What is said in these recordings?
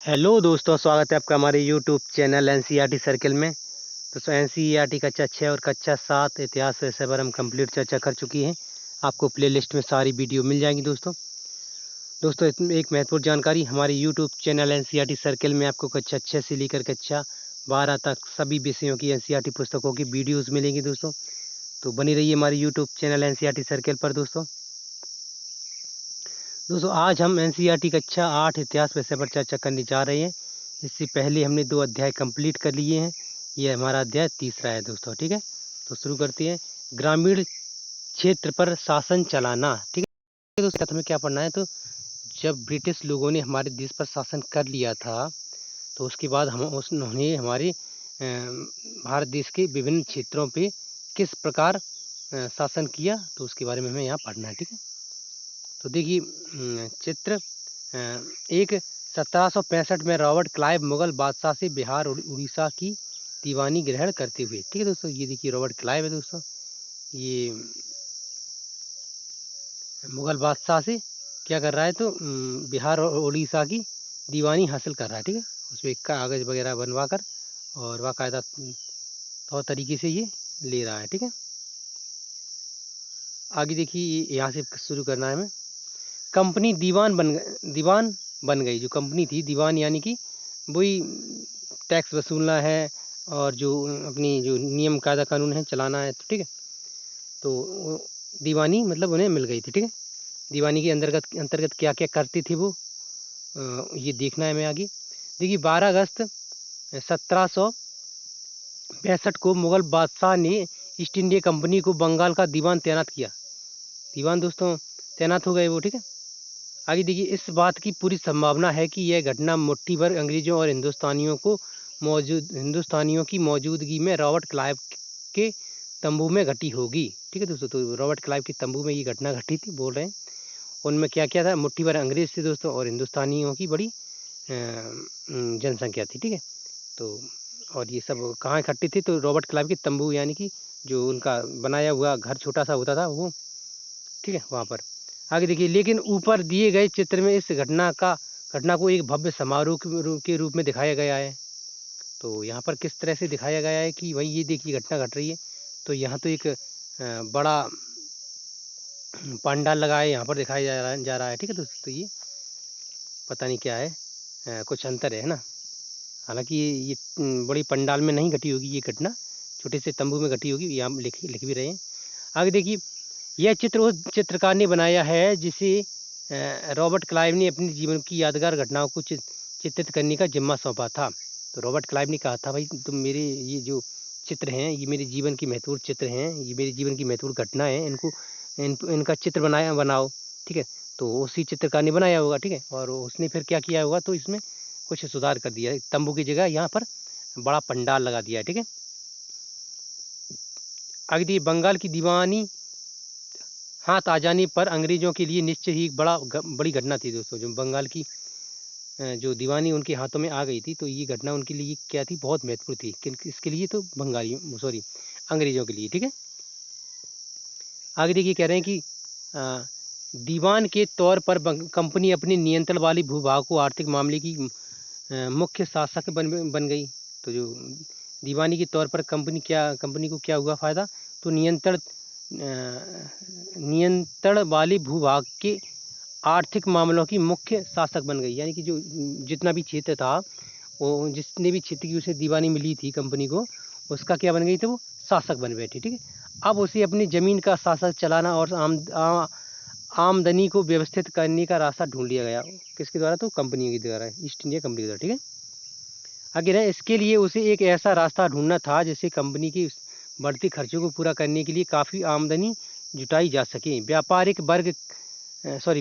Hello दोस्तों, स्वागत है आपका हमारे यूट्यूब चैनल एनसीईआरटी सर्कल में। दोस्तों एनसीईआरटी कक्षा 6 और कक्षा 7 इतिहास विषय पर हम कंप्लीट चर्चा कर चुकी हैं। आपको प्लेलिस्ट में सारी वीडियो मिल जाएंगी। दोस्तों एक महत्वपूर्ण जानकारी, हमारे यूट्यूब चैनल एनसीईआरटी सर्कल में आपको कक्षा 6 से लेकर कक्षा 12 तक सभी विषयों की एनसीईआरटी पुस्तकों की वीडियोज़ मिलेंगी। तो बनी रहिए हमारे यूट्यूब चैनल एनसीईआरटी सर्कल पर। दोस्तों आज हम एनसीईआरटी कक्षा 8 इतिहास विषय पर चर्चा करने जा रहे हैं। इससे पहले हमने 2 अध्याय कंप्लीट कर लिए हैं। ये हमारा अध्याय तीसरा है दोस्तों। ठीक है, तो शुरू करते हैं। ग्रामीण क्षेत्र पर शासन चलाना। ठीक है दोस्तों, हमें क्या पढ़ना है? तो जब ब्रिटिश लोगों ने हमारे देश पर शासन कर लिया था, तो उसके बाद उन्होंने हमारे भारत देश के विभिन्न क्षेत्रों पे किस प्रकार शासन किया, तो उसके बारे में हमें यहाँ पढ़ना है। ठीक है, तो देखिए चित्र एक 1765 में रॉबर्ट क्लाइव मुगल बादशाह से बिहार और उड़ीसा की दीवानी ग्रहण करते हुए। ठीक है दोस्तों, ये देखिए रॉबर्ट क्लाइव है दोस्तों। ये मुगल बादशाह से क्या कर रहा है? तो बिहार और उड़ीसा की दीवानी हासिल कर रहा है। ठीक है, उसमें कागज वगैरह बनवा कर और बाकायदा तौर तरीके से ये ले रहा है। ठीक है, आगे देखिए यहाँ से शुरू करना है हमें। कंपनी दीवान बन गई। जो कंपनी थी दीवान, यानी कि वही टैक्स वसूलना है और जो अपनी जो नियम कायदा कानून है चलाना है। तो ठीक है, तो दीवानी मतलब उन्हें मिल गई थी। ठीक है, दीवानी के अंतर्गत क्या क्या करती थी वो, ये देखना है हमें आगे। देखिए 12 अगस्त 1765 को मुगल बादशाह ने ईस्ट इंडिया कंपनी को बंगाल का दीवान तैनात किया। दीवान दोस्तों तैनात हो गए वो। ठीक है, आगे देखिए, इस बात की पूरी संभावना है कि यह घटना मुट्ठी भर अंग्रेजों और हिंदुस्तानियों की मौजूदगी में रॉबर्ट क्लाइव के तंबू में घटी होगी। ठीक है दोस्तों, तो रॉबर्ट क्लाइव के तंबू में ये घटना घटी थी, बोल रहे हैं। उनमें क्या क्या था? मुट्ठी भर अंग्रेज थे दोस्तों और हिंदुस्तानियों की बड़ी जनसंख्या थी। ठीक है, तो और ये सब कहाँ इकट्ठे थे? तो रॉबर्ट क्लाइव के तंबू, यानी कि जो उनका बनाया हुआ घर छोटा सा होता था वो। ठीक है, वहाँ पर। आगे देखिए, लेकिन ऊपर दिए गए चित्र में इस घटना को एक भव्य समारोह के रूप में दिखाया गया है। तो यहाँ पर किस तरह से दिखाया गया है कि भाई ये देखिए घटना घट रही है, तो यहाँ तो एक बड़ा पंडाल लगा है, यहाँ पर दिखाया जा रहा है। ठीक है दोस्तों, तो ये पता नहीं क्या है, कुछ अंतर है ना। हालांकि ये बड़ी पंडाल में नहीं घटी होगी ये घटना, छोटे से तंबू में घटी होगी, यहाँ लिख भी रहे हैं। आगे देखिए, यह चित्र उस चित्रकार ने बनाया है जिसे रॉबर्ट क्लाइव ने अपने जीवन की यादगार घटनाओं को चित्रित करने का जिम्मा सौंपा था। तो रॉबर्ट क्लाइव ने कहा था, भाई तुम मेरे ये जो चित्र हैं, ये मेरे जीवन की महत्वपूर्ण चित्र हैं, ये मेरे जीवन की महत्वपूर्ण घटना है, इनका चित्र बनाओ। ठीक है, तो उसी चित्रकार ने बनाया होगा। ठीक है, और उसने फिर क्या किया होगा? तो इसमें कुछ सुधार कर दिया है। तंबू की जगह यहाँ पर बड़ा पंडाल लगा दिया है। ठीक है, आगे देखिए, बंगाल की दीवानी हाथ आ जाने पर अंग्रेजों के लिए निश्चय ही एक बड़ी घटना थी दोस्तों। जो बंगाल की जो दीवानी उनके हाथों में आ गई थी, तो ये घटना उनके लिए क्या थी? बहुत महत्वपूर्ण थी। इसके लिए तो अंग्रेजों के लिए। ठीक है, आगे देखिए, कह रहे हैं कि दीवान के तौर पर कंपनी अपने नियंत्रण वाली भूभाग को आर्थिक मामले की मुख्य शासक बन गई। तो जो दीवानी के तौर पर कंपनी को क्या हुआ फ़ायदा? तो नियंत्रण वाली भूभाग के आर्थिक मामलों की मुख्य शासक बन गई। यानी कि जो जितना भी क्षेत्र था, वो जितने भी क्षेत्र की उसे दीवानी मिली थी कंपनी को, उसका क्या बन गई? थी वो शासक बन बैठी। ठीक है, अब उसे अपनी ज़मीन का शासक चलाना और आमदनी को व्यवस्थित करने का रास्ता ढूंढ लिया गया। किसके द्वारा? तो कंपनी के द्वारा, ईस्ट इंडिया कंपनी के द्वारा। ठीक है, आगे है, इसके लिए उसे एक ऐसा रास्ता ढूंढना था जिससे कंपनी की बढ़ती खर्चों को पूरा करने के लिए काफ़ी आमदनी जुटाई जा सके।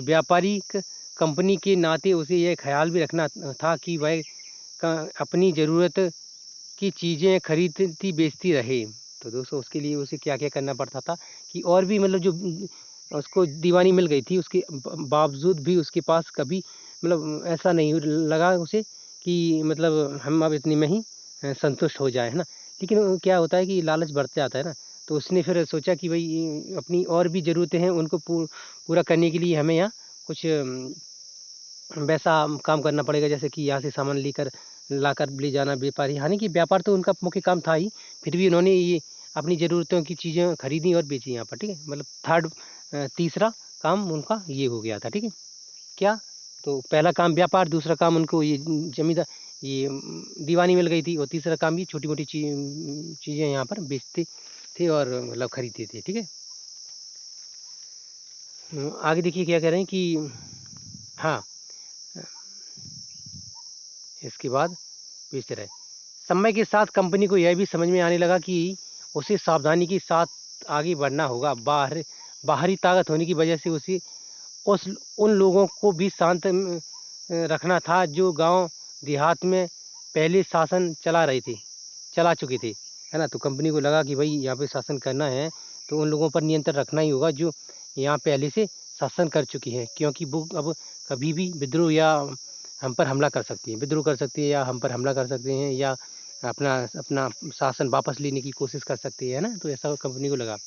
व्यापारिक कंपनी के नाते उसे यह ख्याल भी रखना था कि वह अपनी ज़रूरत की चीज़ें खरीदती बेचती रहे। तो दोस्तों उसके लिए उसे क्या क्या करना पड़ता था कि और भी मतलब जो उसको दीवानी मिल गई थी, उसके बावजूद भी उसके पास कभी मतलब ऐसा नहीं लगा उसे कि मतलब हम अब इतने में ही संतुष्ट हो जाए, है ना। लेकिन क्या होता है कि लालच बढ़ते आता है ना, तो उसने फिर सोचा कि भाई अपनी और भी ज़रूरतें हैं, उनको पूरा करने के लिए हमें यहाँ कुछ वैसा काम करना पड़ेगा, जैसे कि यहाँ से सामान लाकर ले जाना व्यापारी, हालांकि कि व्यापार तो उनका मुख्य काम था ही, फिर भी उन्होंने ये अपनी ज़रूरतों की चीज़ें खरीदी और बेची यहाँ पर, ठीक है। मतलब तीसरा काम उनका ये हो गया था, ठीक है। क्या? तो पहला काम व्यापार, दूसरा काम उनको ये जमींदार ये दीवानी मिल गई थी, और तीसरा काम ये छोटी मोटी चीज़ें यहाँ पर बेचते थे और मतलब खरीदते थे, ठीक है। आगे देखिए क्या कह रहे हैं कि हाँ, इसके बाद बेचते रहे। समय के साथ कंपनी को यह भी समझ में आने लगा कि उसे सावधानी के साथ आगे बढ़ना होगा। बाहरी ताकत होने की वजह से उसे उस उन लोगों को भी शांत रखना था जो गांव देहात में पहले शासन चला चुके थे, है ना। तो कंपनी को लगा कि भाई यहाँ पे शासन करना है तो उन लोगों पर नियंत्रण रखना ही होगा जो यहाँ पहले से शासन कर चुकी हैं, क्योंकि वो अब कभी भी विद्रोह या हम पर हमला कर सकती है, विद्रोह कर सकती है या हम पर हमला कर सकते हैं, या अपना अपना शासन वापस लेने की कोशिश कर सकती है ना। तो ऐसा कंपनी को लगा।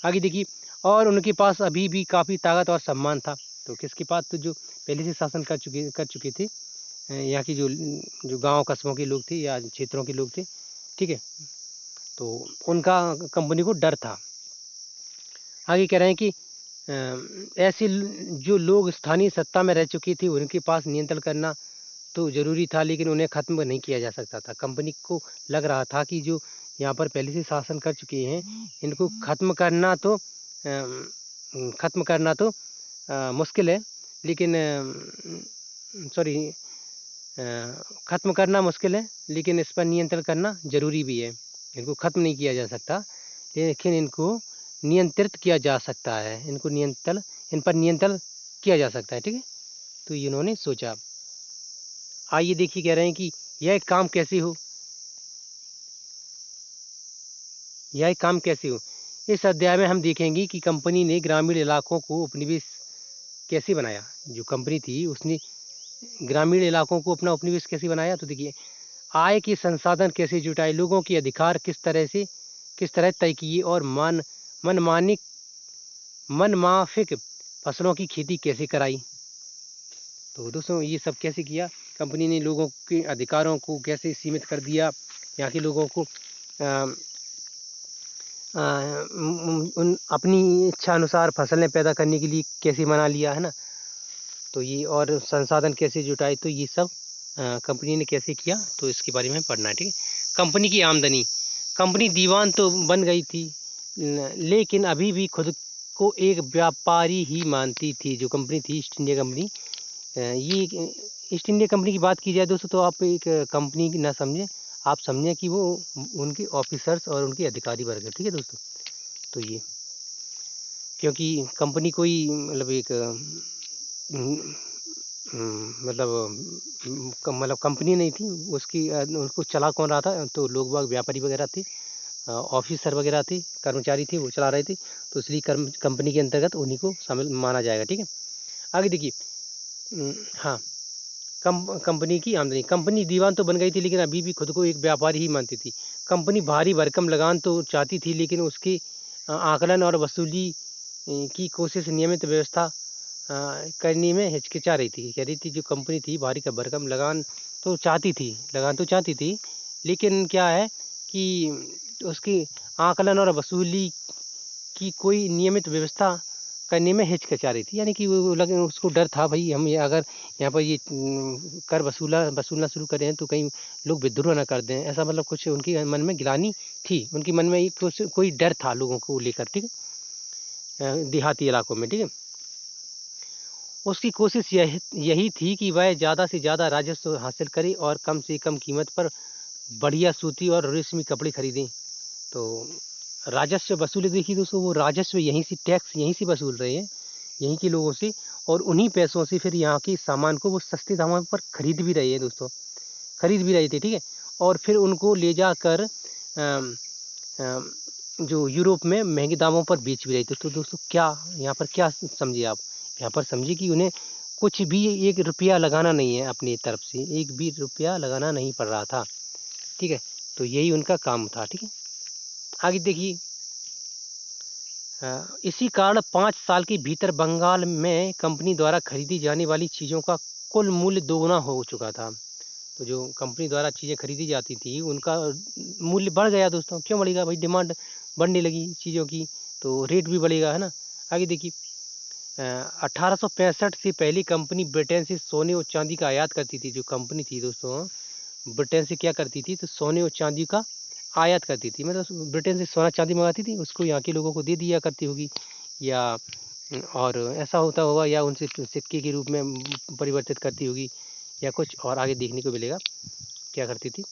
आगे देखिए, और उनके पास अभी भी काफ़ी ताकत और सम्मान था। तो किसके पास? तो जो पहले से शासन कर चुके थे, यहाँ की जो गांव कस्बों के लोग थे या क्षेत्रों के लोग थे, ठीक है। तो उनका कंपनी को डर था। आगे कह रहे हैं कि ऐसे जो लोग स्थानीय सत्ता में रह चुके थे उनके पास नियंत्रण करना तो ज़रूरी था, लेकिन उन्हें ख़त्म नहीं किया जा सकता था। कंपनी को लग रहा था कि जो यहाँ पर पहले से शासन कर चुके हैं इनको ख़त्म करना तो मुश्किल है, लेकिन सॉरी ख़त्म करना मुश्किल है, लेकिन इस पर नियंत्रण करना ज़रूरी भी है। इनको ख़त्म नहीं किया जा सकता, लेकिन इनको नियंत्रित किया जा सकता है। इन पर नियंत्रण किया जा सकता है, ठीक है। तो इन्होंने सोचा। आइए देखिए कह रहे हैं कि यह काम कैसे हो यह काम कैसे हो। इस अध्याय में हम देखेंगे कि कंपनी ने ग्रामीण इलाकों को उपनिवेश कैसे बनाया। जो कंपनी थी उसने ग्रामीण इलाकों को अपना उपनिवेश कैसे बनाया। तो देखिए, आय के संसाधन कैसे जुटाए, लोगों के अधिकार किस तरह तय किए, और मनमानी मनमाफिक फसलों की खेती कैसे कराई। तो दोस्तों ये सब कैसे किया, कंपनी ने लोगों के अधिकारों को कैसे सीमित कर दिया, यहाँ के लोगों को उन अपनी इच्छा अनुसार फसलें पैदा करने के लिए कैसे मना लिया, है ना। तो ये और संसाधन कैसे जुटाए, तो ये सब कंपनी ने कैसे किया, तो इसके बारे में पढ़ना है, ठीक है। कंपनी की आमदनी, कंपनी दीवान तो बन गई थी, लेकिन अभी भी खुद को एक व्यापारी ही मानती थी। जो कंपनी थी ईस्ट इंडिया कंपनी, ये ईस्ट इंडिया कंपनी की बात की जाए दोस्तों, तो आप एक कंपनी ना समझें, आप समझें कि वो उनके ऑफिसर्स और उनके अधिकारी वर्ग है, ठीक है दोस्तों। तो ये क्योंकि कंपनी कोई मतलब एक मतलब कंपनी नहीं थी उसकी, उसको चला कौन रहा था, तो लोग बाग व्यापारी वगैरह थे, ऑफिसर वगैरह थे, कर्मचारी थे, वो चला रहे थे। तो इसलिए कंपनी के अंतर्गत उन्हीं को शामिल माना जाएगा, ठीक है। आगे देखिए, हाँ, कंपनी की आमदनी, कंपनी दीवान तो बन गई थी, लेकिन अभी भी खुद को एक व्यापारी ही मानती थी। कंपनी भारी भरकम लगान तो चाहती थी, लेकिन उसके आकलन और वसूली की कोशिश नियमित व्यवस्था करने में हिचकिचा रही थी। कह रही थी जो कंपनी थी भारी का भरकम लगान तो चाहती थी, लेकिन क्या है कि उसकी आकलन और वसूली की कोई नियमित व्यवस्था करने में हिचकिचा रही थी। यानी कि वो लगे उसको डर था, भाई हम ये अगर यहाँ पर ये कर वसूलना शुरू करें तो कहीं लोग विद्रोह ना कर दें, ऐसा मतलब कुछ उनके मन में गिलानी थी, उनके मन में एक कोई डर था लोगों को लेकर, ठीक है, देहाती इलाकों में, ठीक है। उसकी कोशिश यही थी कि वह ज़्यादा से ज़्यादा राजस्व हासिल करे और कम से कम कीमत पर बढ़िया सूती और रेशमी कपड़े खरीदें। तो राजस्व वसूली देखिए दोस्तों, वो राजस्व यहीं से, टैक्स यहीं से वसूल रहे हैं, यहीं के लोगों से, और उन्हीं पैसों से फिर यहाँ के सामान को वो सस्ते दामों पर खरीद भी रहे हैं दोस्तों, खरीद भी रहे थे, ठीक है। और फिर उनको ले जाकर जो यूरोप में महंगे दामों पर बेच भी रहे थे। तो दोस्तों क्या यहाँ पर क्या समझिए आप, यहाँ पर समझिए कि उन्हें कुछ भी एक रुपया लगाना नहीं है, अपनी तरफ से एक भी रुपया लगाना नहीं पड़ रहा था, ठीक है। तो यही उनका काम था, ठीक है। आगे देखिए, इसी कारण 5 साल के भीतर बंगाल में कंपनी द्वारा खरीदी जाने वाली चीज़ों का कुल मूल्य दोगुना हो चुका था। तो जो कंपनी द्वारा चीज़ें खरीदी जाती थी उनका मूल्य बढ़ गया दोस्तों। क्यों बढ़ेगा भाई? डिमांड बढ़ने लगी चीज़ों की, तो रेट भी बढ़ेगा, है ना। आगे देखिए, 1865 से पहली कंपनी ब्रिटेन से सोने और चांदी का आयात करती थी। जो कंपनी थी दोस्तों, ब्रिटेन से क्या करती थी, तो सोने और चांदी का आयात करती थी। मतलब ब्रिटेन से सोना चांदी मंगाती थी, उसको यहाँ के लोगों को दे दिया करती होगी, या और ऐसा होता होगा, या उनसे सिक्के के रूप में परिवर्तित करती होगी, या कुछ और आगे देखने को मिलेगा। क्या करती थी,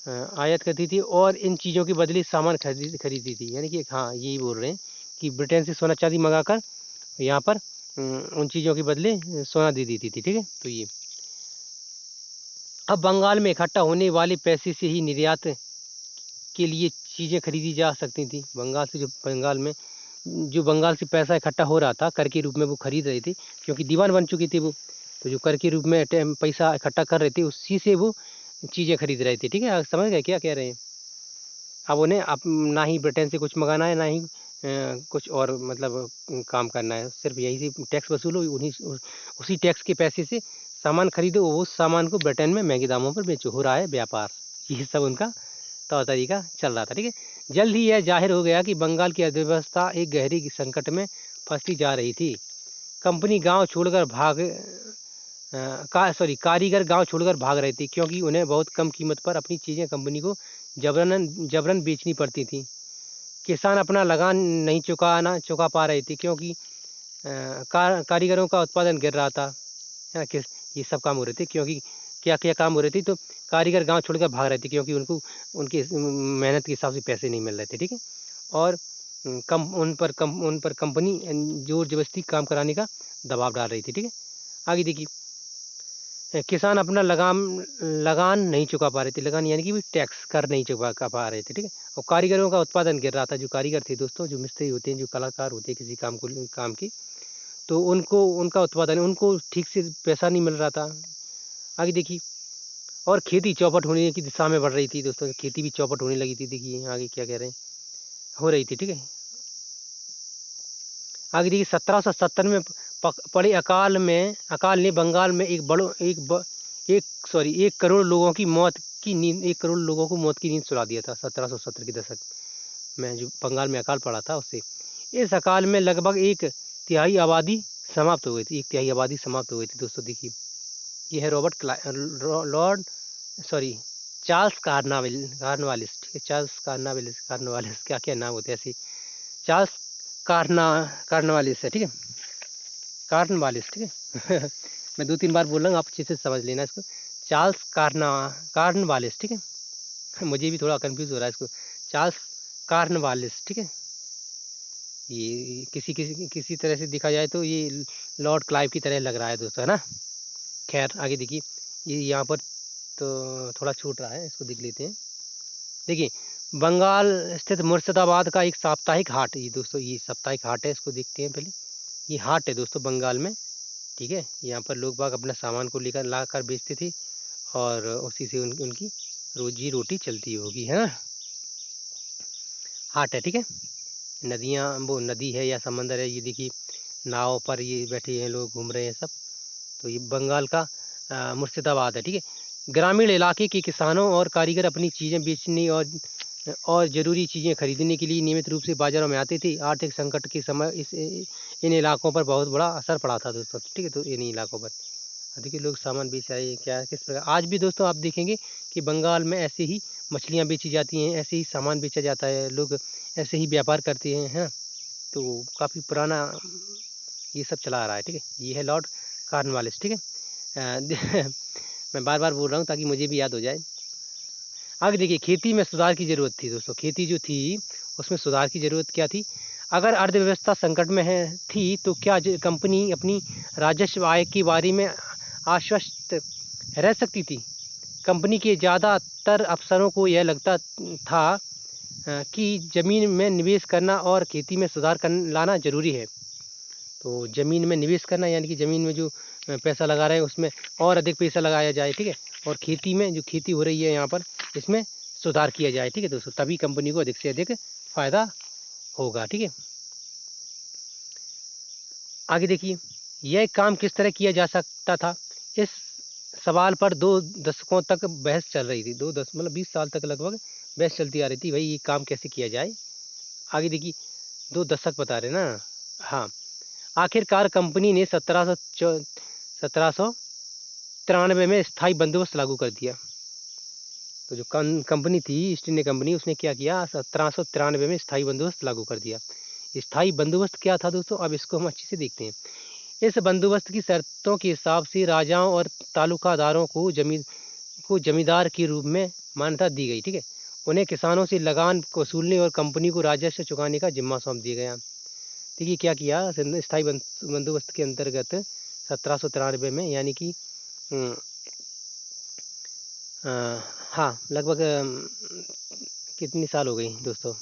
आयात करती थी और इन चीज़ों के बदले सामान खरीदती थी। यानी कि हाँ, यही बोल रहे हैं कि ब्रिटेन से सोना चांदी मंगाकर यहाँ पर उन चीज़ों के बदले सोना दे देती थी। ठीक है, तो ये अब बंगाल में इकट्ठा होने वाले पैसे से ही निर्यात के लिए चीज़ें खरीदी जा सकती थी। बंगाल से पैसा इकट्ठा हो रहा था कर के रूप में, वो खरीद रहे थे, क्योंकि दीवान बन चुके थे वो। तो जो कर के रूप में पैसा इकट्ठा कर रहे थे, उसी से वो चीज़ें खरीद रहे थे। ठीक है, आप समझ गए क्या कह रहे हैं? अब उन्हें अब ना ही ब्रिटेन से कुछ मंगाना है, ना ही कुछ और मतलब काम करना है। सिर्फ यही से टैक्स वसूलो, उसी टैक्स के पैसे से सामान खरीदो, उस सामान को ब्रिटेन में महंगे दामों पर बेचो। हो रहा है व्यापार। ये सब उनका तौर तरीका चल रहा था। ठीक है, जल्द ही यह जाहिर हो गया कि बंगाल की अर्थव्यवस्था एक गहरी संकट में फंसती जा रही थी। कंपनी गांव छोड़कर कारीगर गांव छोड़कर भाग रहे थे, क्योंकि उन्हें बहुत कम कीमत पर अपनी चीज़ें कंपनी को जबरन बेचनी पड़ती थी। किसान अपना लगान नहीं चुका पा रहे थे, क्योंकि कारीगरों का उत्पादन गिर रहा था, है ना। किस ये सब काम हो रहे थे, क्योंकि क्या क्या काम हो रहे थे, तो कारीगर गांव छोड़कर भाग रहे थे, क्योंकि उनको उनके मेहनत के हिसाब से पैसे नहीं मिल रहे थे। ठीक है, और उन पर कंपनी जोर जबरदस्ती काम कराने का दबाव डाल रही थी। ठीक है, आगे देखिए, किसान अपना लगान नहीं चुका पा रहे थे। लगान यानी कि भी टैक्स कर नहीं चुका पा रहे थे। ठीक है, और कारीगरों का उत्पादन गिर रहा था। जो कारीगर थे दोस्तों, जो मिस्त्री होते हैं, जो कलाकार होते हैं किसी काम की, तो उनका उत्पादन, उनको ठीक से पैसा नहीं मिल रहा था। आगे देखिए, और खेती चौपट होने की दिशा में बढ़ रही थी दोस्तों। खेती भी चौपट होने लगी थी। देखिए आगे क्या कह रहे हैं, हो रही थी। ठीक है, आगे देखिए, 1770 में पड़े अकाल ने बंगाल में 1 करोड़ लोगों की मौत की नींद 1 करोड़ लोगों को मौत की नींद सुला दिया था। 1770 के दशक में जो बंगाल में अकाल पड़ा था उससे। इस अकाल में लगभग एक तिहाई आबादी समाप्त हो गई थी। दोस्तों। देखिए, ये है लॉर्ड सॉरी चार्ल्स कार्नवालिस। ठीक है, चार्ल्स कार्नवालिस क्या क्या नाम होते हैं ऐसे। चार्ल्स कार्नवालिस है। ठीक है, कार्नवालिस। ठीक है मैं 2-3 बार बोल रहा हूँ, आप अच्छे से समझ लेना इसको। Charles Cornwallis. ठीक है मुझे भी थोड़ा कंफ्यूज हो रहा है इसको। Charles Cornwallis. ठीक है, ये किसी तरह से देखा जाए तो ये लॉर्ड क्लाइव की तरह लग रहा है दोस्तों, है ना। खैर आगे देखिए, ये यहाँ पर तो थोड़ा छूट रहा है, इसको देख लेते हैं। देखिए, बंगाल स्थित मुर्शिदाबाद का एक साप्ताहिक हाट, ये दोस्तों ये साप्ताहिक हाट है, इसको देखते हैं पहले। ये हाट है दोस्तों बंगाल में। ठीक है, यहाँ पर लोग बाग अपना सामान को लेकर ला कर बेचते थे, और उसी से उनकी रोजी रोटी चलती होगी, है ना। हाट है। ठीक है, नदियाँ, वो नदी है या समंदर है, ये देखिए नाव पर ये बैठे हैं लोग, घूम रहे हैं सब। तो ये बंगाल का मुर्शिदाबाद है। ठीक है, ग्रामीण इलाके के किसानों और कारीगर अपनी चीज़ें बेचने और ज़रूरी चीज़ें खरीदने के लिए नियमित रूप से बाज़ारों में आते थे। आर्थिक संकट के समय इन इलाकों पर बहुत बड़ा असर पड़ा था दोस्तों। ठीक है, तो इन इलाकों पर देखिए लोग सामान बेच रहे हैं, क्या किस प्रकार आज भी दोस्तों आप देखेंगे कि बंगाल में ऐसे ही मछलियाँ बेची जाती हैं, ऐसे ही सामान बेचा जाता है, लोग ऐसे ही व्यापार करते हैं, है ना। तो काफ़ी पुराना ये सब चला आ रहा है। ठीक है, ये है लॉर्ड कार्नवालिस। ठीक है, मैं बार बार बोल रहा हूँ ताकि मुझे भी याद हो जाए। आगे देखिए, खेती में सुधार की ज़रूरत थी दोस्तों। खेती जो थी उसमें सुधार की ज़रूरत क्या थी। अगर अर्थव्यवस्था संकट में थी तो क्या कंपनी अपनी राजस्व आय के बारे में आश्वस्त रह सकती थी। कंपनी के ज़्यादातर अफसरों को यह लगता था कि ज़मीन में निवेश करना और खेती में सुधार लाना ज़रूरी है। तो ज़मीन में निवेश करना यानी कि ज़मीन में जो पैसा लगा रहे हैं उसमें और अधिक पैसा लगाया जाए। ठीक है, और खेती में जो खेती हो रही है यहाँ पर, इसमें सुधार किया जाए। ठीक है दोस्तों, तभी कंपनी को अधिक से अधिक फ़ायदा होगा। ठीक है, आगे देखिए, यह काम किस तरह किया जा सकता था। इस सवाल पर 2 दशकों तक बहस चल रही थी। 2 दस मतलब 20 साल तक लगभग बहस चलती आ रही थी, भाई ये काम कैसे किया जाए। आगे देखिए 2 दशक बता रहे ना। हाँ, आखिरकार कंपनी ने 1793 में स्थायी बंदोबस्त लागू कर दिया। तो जो कंपनी थी ईस्ट इंडिया कंपनी, उसने क्या किया, 1793 में स्थायी बंदोबस्त लागू कर दिया। स्थायी बंदोबस्त क्या था दोस्तों, अब इसको हम अच्छे से देखते हैं। इस बंदोबस्त की शर्तों के हिसाब से राजाओं और तालुकादारों को जमींदार के रूप में मान्यता दी गई। ठीक है, उन्हें किसानों से लगान वसूलने और कंपनी को राजस्व चुकाने का जिम्मा सौंप दिया गया। देखिए क्या किया स्थायी बंदोबस्त के अंतर्गत 1793 में, यानी कि हाँ लगभग कितनी साल हो गई दोस्तों,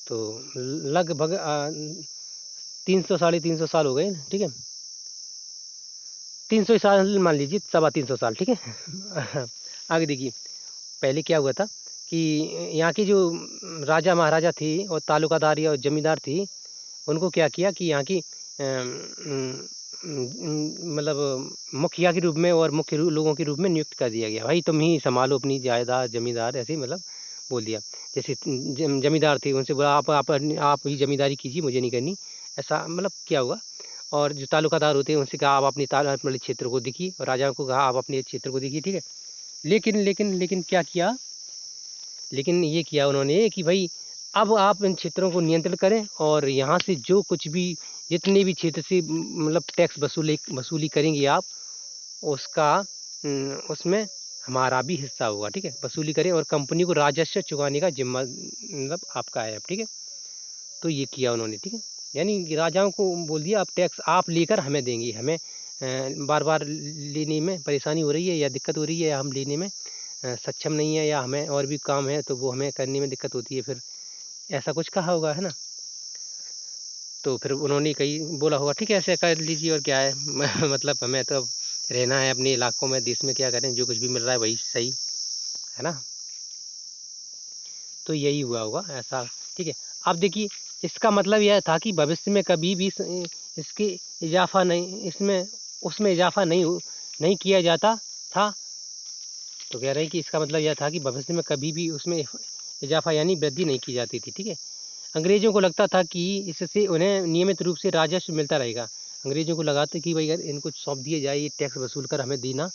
तो लगभग 300 साढ़े 300 साल हो गए। ठीक है, 300 साल मान लीजिए, 325 साल। ठीक है आगे देखिए पहले क्या हुआ था कि यहाँ की जो राजा महाराजा थी और तालुकादार और जमींदार थी, उनको क्या किया कि यहाँ की मतलब मुखिया के रूप में और मुख्य लोगों के रूप में नियुक्त कर दिया गया। भाई तुम ही संभालो अपनी जायदाद, जमींदार ऐसे मतलब बोल दिया। जैसे जमींदार थे उनसे बोला आप ही जमींदारी कीजिए, मुझे नहीं करनी, ऐसा मतलब क्या हुआ। और जो तालुकादार होते हैं उनसे कहा आप अपने क्षेत्र को देखिए, और राजाओं को कहा आप अपने क्षेत्र को देखिए। ठीक है, लेकिन क्या किया, लेकिन ये किया उन्होंने कि भाई अब आप इन क्षेत्रों को नियंत्रण करें, और यहाँ से जो कुछ भी जितने भी क्षेत्र से मतलब टैक्स वसूली करेंगे आप, उसका उसमें हमारा भी हिस्सा होगा। ठीक है, वसूली करें और कंपनी को राजस्व चुकाने का जिम्मा मतलब आपका है। ठीक है, तो ये किया उन्होंने। ठीक है, यानी राजाओं को बोल दिया आप टैक्स आप लेकर हमें देंगे, हमें बार बार लेने में परेशानी हो रही है या दिक्कत हो रही है, या हम लेने में सक्षम नहीं है, या हमें और भी काम है तो वो हमें करने में दिक्कत होती है, फिर ऐसा कुछ कहा होगा, है ना। तो फिर उन्होंने कही बोला होगा ठीक है ऐसे कर लीजिए, और क्या है मतलब हमें तो रहना है अपने इलाकों में, देश में, क्या करें, जो कुछ भी मिल रहा है वही सही है ना। तो यही हुआ होगा ऐसा। ठीक है, अब देखिए इसका मतलब यह था कि भविष्य में कभी भी इसकी इजाफा नहीं, इसमें उसमें इजाफा नहीं किया जाता था। तो कह रहे हैं कि इसका मतलब यह था कि भविष्य में कभी भी उसमें इजाफा यानी वृद्धि नहीं की जाती थी। ठीक है, अंग्रेजों को लगता था कि इससे उन्हें नियमित रूप से राजस्व मिलता रहेगा। अंग्रेजों को लगा था कि भाई अगर इनको सौंप दिया जाए ये टैक्स वसूल कर हमें देना,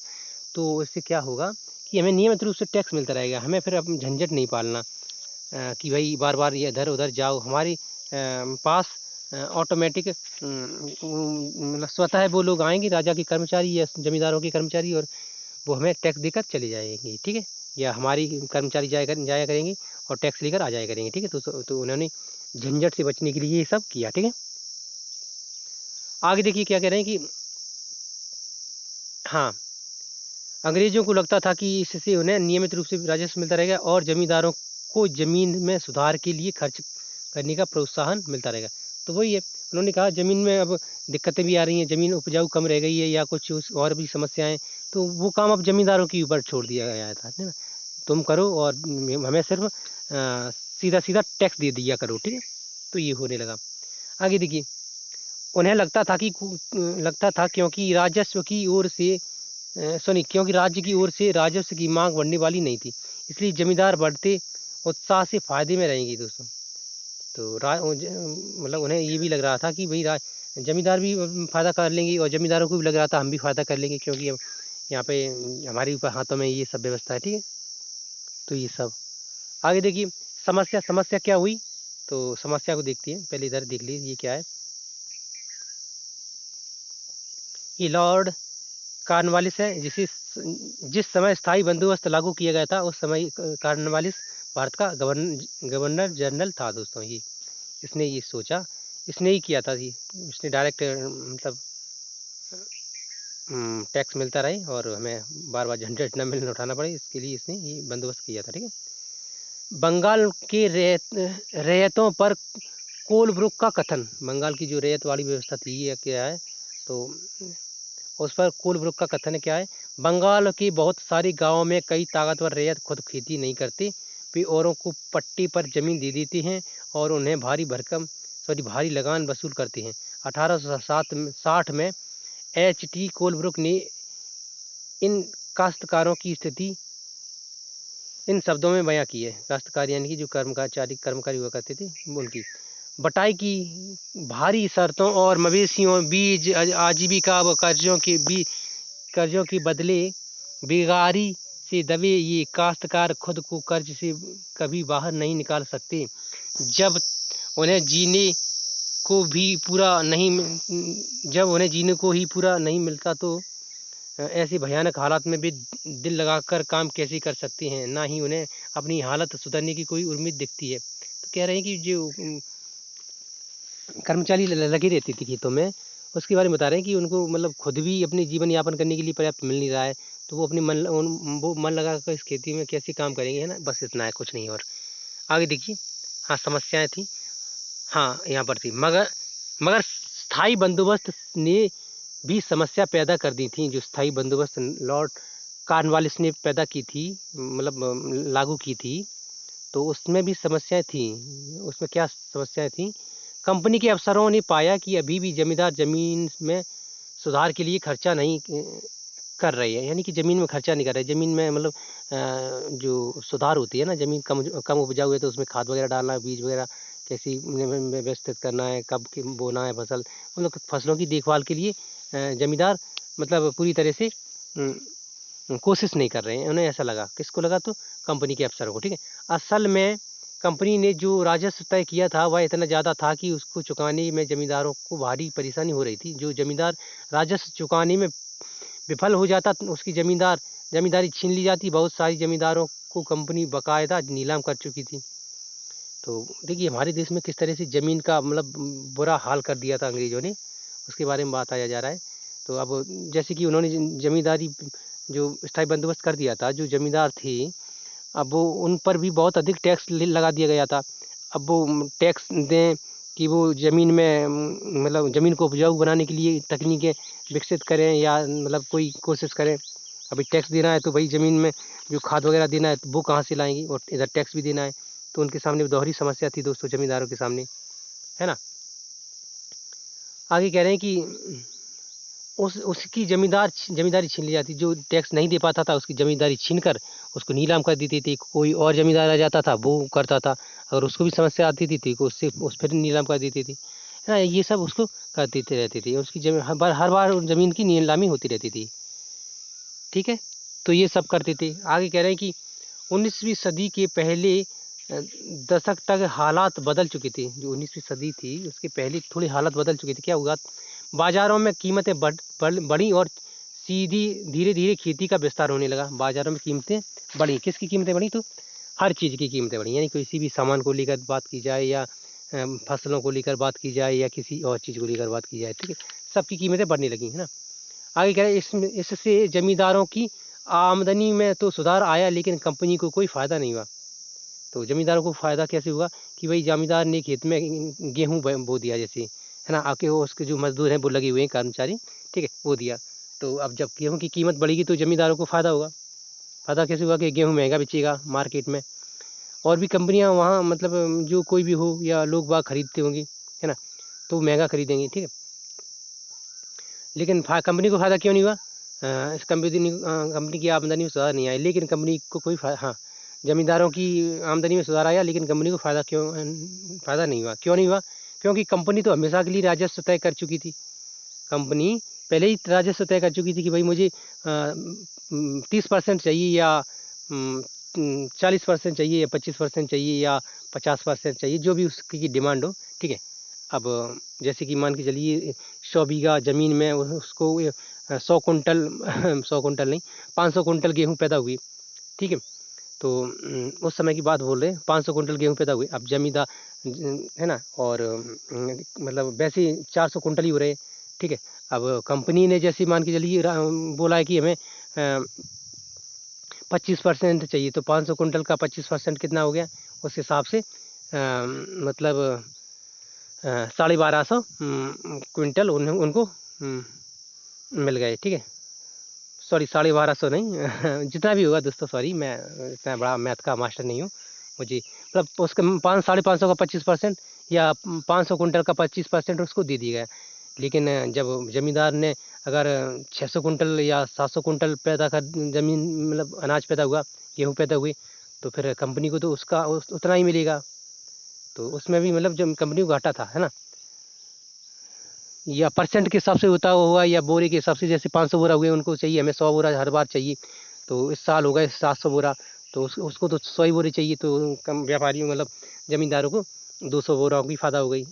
तो इससे क्या होगा कि हमें नियमित रूप से टैक्स मिलता रहेगा, हमें फिर अब झंझट नहीं पालना कि भाई बार बार ये इधर उधर जाओ। हमारे पास ऑटोमेटिक मतलब स्वतः वो लोग आएंगे, राजा के कर्मचारी या जमींदारों के कर्मचारी, और वो हमें टैक्स देकर चले जाएंगे। ठीक है, या हमारी कर्मचारी जाया करेंगे और टैक्स लेकर आ जाया करेंगे। ठीक है, तो उन्होंने झंझट से बचने के लिए ये सब किया। ठीक है, आगे देखिए क्या कह रहे हैं कि हाँ, अंग्रेजों को लगता था कि इससे उन्हें नियमित रूप से राजस्व मिलता रहेगा और जमींदारों को जमीन में सुधार के लिए खर्च करने का प्रोत्साहन मिलता रहेगा। तो वही है, उन्होंने कहा जमीन में अब दिक्कतें भी आ रही हैं, जमीन उपजाऊ कम रह गई है या कुछ और भी समस्याएं, तो वो काम अब जमींदारों के ऊपर छोड़ दिया गया था, है ना। तुम करो और हमें सिर्फ सीधा सीधा टैक्स दे दिया करो। ठीक है, तो ये होने लगा। आगे देखिए उन्हें लगता था क्योंकि राजस्व की ओर से क्योंकि राज्य की ओर से राजस्व की मांग बढ़ने वाली नहीं थी, इसलिए जमींदार बढ़ते उत्साह से फायदे में रहेंगे दोस्तों। तो मतलब उन्हें ये भी लग रहा था कि भाई जमींदार भी फ़ायदा कर लेंगे, और जमींदारों को भी लग रहा था हम भी फ़ायदा कर लेंगे, क्योंकि अब यहाँ पे हमारे ऊपर हाथों में ये सब व्यवस्था है। ठीक है, तो ये सब आगे देखिए समस्या क्या हुई, तो समस्या को देखती है, पहले इधर देख लीजिए ये क्या है। ये लॉर्ड कॉर्नवालिस है, जिस समय स्थायी बंदोबस्त लागू किया गया था उस समय कॉर्नवालिस भारत का गवर्नर जनरल था दोस्तों। ये इसने ये सोचा, इसने ही किया था जी, इसने डायरेक्ट मतलब टैक्स मिलता रहे और हमें बार बार झंझट न मिलने उठाना पड़े, इसके लिए इसने ये बंदोबस्त किया था। ठीक है, बंगाल के रैयतों पर कोलब्रुक का कथन, बंगाल की जो रैयत वाली व्यवस्था थी ये क्या है, तो उस पर कोलब्रुक का कथन क्या है, बंगाल के बहुत सारे गांवों में कई ताकतवर रैयत खुद खेती नहीं करते, वे औरों को पट्टी पर जमीन दे देते हैं और उन्हें भारी लगान वसूल करते हैं। 1860 में H.T. कोलब्रुक ने इन काश्तकारों की स्थिति इन शब्दों में बयां की है। काश्तकार यानी कि जो कर्मकारी हुआ करते थे उनकी। बटाई की भारी शर्तों और मवेशियों, बीज, आजीविका व कर्जों के बदले बेगारी से दबे ये काश्तकार खुद को कर्ज से कभी बाहर नहीं निकाल सकते। जब उन्हें जीने को ही पूरा नहीं मिलता तो ऐसी भयानक हालात में भी दिल लगाकर काम कैसे कर सकते हैं, ना ही उन्हें अपनी हालत सुधरने की कोई उम्मीद दिखती है। तो कह रहे हैं कि जो कर्मचारी लगी रहती थी खेतों में, उसके बारे में बता रहे हैं कि उनको मतलब खुद भी अपने जीवन यापन करने के लिए पर्याप्त मिल नहीं रहा है, तो वो मन लगा कर इस खेती में कैसे काम करेंगे, है ना। बस इतना है, कुछ नहीं। और आगे देखिए। हाँ, समस्याएं थी। हाँ, यहाँ पर थी। मगर स्थायी बंदोबस्त ने भी समस्या पैदा कर दी थी। जो स्थायी बंदोबस्त लॉर्ड कॉर्नवालिस ने पैदा की थी, मतलब लागू की थी, तो उसमें भी समस्याएं थी। उसमें क्या समस्याएं थी? कंपनी के अफसरों ने पाया कि अभी भी जमींदार जमीन में सुधार के लिए खर्चा नहीं कर रहे हैं, यानी कि ज़मीन में खर्चा नहीं कर रहे। ज़मीन में मतलब जो सुधार होती है ना, ज़मीन कम उपजाऊ है तो उसमें खाद वगैरह डालना, बीज वगैरह कैसी व्यवस्थित करना है, कब बोना है फसल, मतलब फसलों की देखभाल के लिए ज़मींदार मतलब पूरी तरह से कोशिश नहीं कर रहे हैं। उन्हें ऐसा लगा, किसको लगा? तो कंपनी के अफसरों को, ठीक है। असल में कंपनी ने जो राजस्व तय किया था वह इतना ज़्यादा था कि उसको चुकाने में ज़मींदारों को भारी परेशानी हो रही थी। जो ज़मींदार राजस्व चुकाने में विफल हो जाता, उसकी ज़मींदारी छीन ली जाती। बहुत सारी ज़मींदारों को कंपनी बाकायदा नीलाम कर चुकी थी। तो देखिए हमारे देश में किस तरह से ज़मीन का मतलब बुरा हाल कर दिया था अंग्रेज़ों ने, उसके बारे में बताया जा रहा है। तो अब जैसे कि उन्होंने ज़मींदारी जो स्थायी बंदोबस्त कर दिया था, जो ज़मींदार थे, अब वो उन पर भी बहुत अधिक टैक्स लगा दिया गया था। अब वो टैक्स दें कि वो ज़मीन में मतलब ज़मीन को उपजाऊ बनाने के लिए तकनीकें विकसित करें या मतलब कोई कोशिश करें। अभी टैक्स देना है तो भाई ज़मीन में जो खाद वगैरह देना है तो वो कहाँ से लाएंगी, और इधर टैक्स भी देना है। तो उनके सामने दोहरी समस्या थी दोस्तों, ज़मींदारों के सामने, है ना। आगे कह रहे हैं कि उसकी ज़मींदारी छीन ली जाती। जो टैक्स नहीं दे पाता था उसकी ज़मींदारी छीन कर उसको नीलाम कर देती थी। कोई और ज़मींदार आ जाता था, वो करता था, और उसको भी समस्या आती थी तो उससे उस फिर नीलाम कर देती थी, है ना। ये सब उसको कर देते रहती थी। उसकी हर बार ज़मीन की नीलामी होती रहती थी, ठीक है। तो ये सब करते थे। आगे कह रहे हैं कि 19वीं सदी के पहले दशक तक हालात बदल चुके थे। जो 19वीं सदी थी उसके पहले थोड़ी हालत बदल चुकी थी। क्या हुआ? बाज़ारों में कीमतें बढ़ी और धीरे धीरे खेती का विस्तार होने लगा। बाज़ारों में कीमतें बढ़ी। किसकी कीमतें बढ़ी? तो हर चीज़ की कीमतें बढ़ी, यानी किसी भी सामान को लेकर बात की जाए या फसलों को लेकर बात की जाए या किसी और चीज़ को लेकर बात की जाए, ठीक है। सबकी कीमतें बढ़ने लगी, है ना। आगे कह रहे हैं इससे ज़मींदारों की आमदनी में तो सुधार आया, लेकिन कंपनी को कोई फ़ायदा नहीं हुआ। तो ज़मींदारों को फ़ायदा कैसे हुआ कि भाई ज़मींदार ने खेत में गेहूँ बो दिया, जैसे, है ना। आके वो उसके जो मज़दूर हैं वो लगे हुए हैं कर्मचारी, ठीक है, वो दिया। तो अब जब गेहूँ की कीमत बढ़ेगी तो ज़मींदारों को फ़ायदा होगा। फ़ायदा कैसे हुआ कि गेहूँ महंगा बेचेगा मार्केट में, और भी कंपनियाँ वहाँ मतलब जो कोई भी हो या लोग बाग खरीदते होंगे, है ना, तो महंगा खरीदेंगे, ठीक है। लेकिन कंपनी को फ़ायदा क्यों नहीं हुआ? इस कंपनी की आमदनी में सुधार नहीं आया, लेकिन कंपनी को कोई हाँ, ज़मींदारों की आमदनी में सुधार आया, लेकिन कंपनी को फ़ायदा नहीं हुआ। क्यों नहीं हुआ? क्योंकि कंपनी तो हमेशा के लिए राजस्व तय कर चुकी थी। कंपनी पहले ही राजस्व तय कर चुकी थी कि भाई मुझे 30% चाहिए या 40% चाहिए या 25% चाहिए या 50% चाहिए, जो भी उसकी डिमांड हो, ठीक है। अब जैसे कि मान के चलिए 100 बीघा ज़मीन में उसको 100 कुंटल 100 कुंटल नहीं, 500 कुंटल गेहूँ पैदा हुई, ठीक है। तो उस समय की बात बोल रहे हैं, 500 कुंटल गेहूँ पैदा हुई। अब ज़मींदार, है ना, और मतलब वैसे ही 400 कुंटल ही हो रहे, ठीक है। अब कंपनी ने जैसे मान के चलिए बोला है कि हमें 25% चाहिए, तो 500 कुंटल का 25% कितना हो गया? उस हिसाब से मतलब 1250 क्विंटल उनको मिल गए, ठीक है। सॉरी, 1250 नहीं जितना भी होगा दोस्तों, सॉरी, मैं इतना बड़ा मैथ का मास्टर नहीं हूँ। मुझे मतलब उसके 500 का 25% या 500 कुंटल का 25% उसको दे दिया गया। लेकिन जब ज़मींदार ने अगर 600 कुंटल या 700 कुंटल पैदा कर ज़मीन मतलब अनाज पैदा हुआ, गेहूँ पैदा हुए, तो फिर कंपनी को तो उसका उतना ही मिलेगा। तो उसमें भी मतलब जब कंपनी को घाटा था, है ना। या परसेंट के हिसाब से होता हुआ या बोरे के हिसाब से, जैसे 500 बोरा हुए उनको चाहिए, हमें 100 बोरा हर बार चाहिए। तो इस साल हो गए 700 बोरा, तो उसको तो 100 ही बोरे चाहिए, तो कम व्यापारियों मतलब ज़मींदारों को 200 बोरा की फ़ायदा हो गई।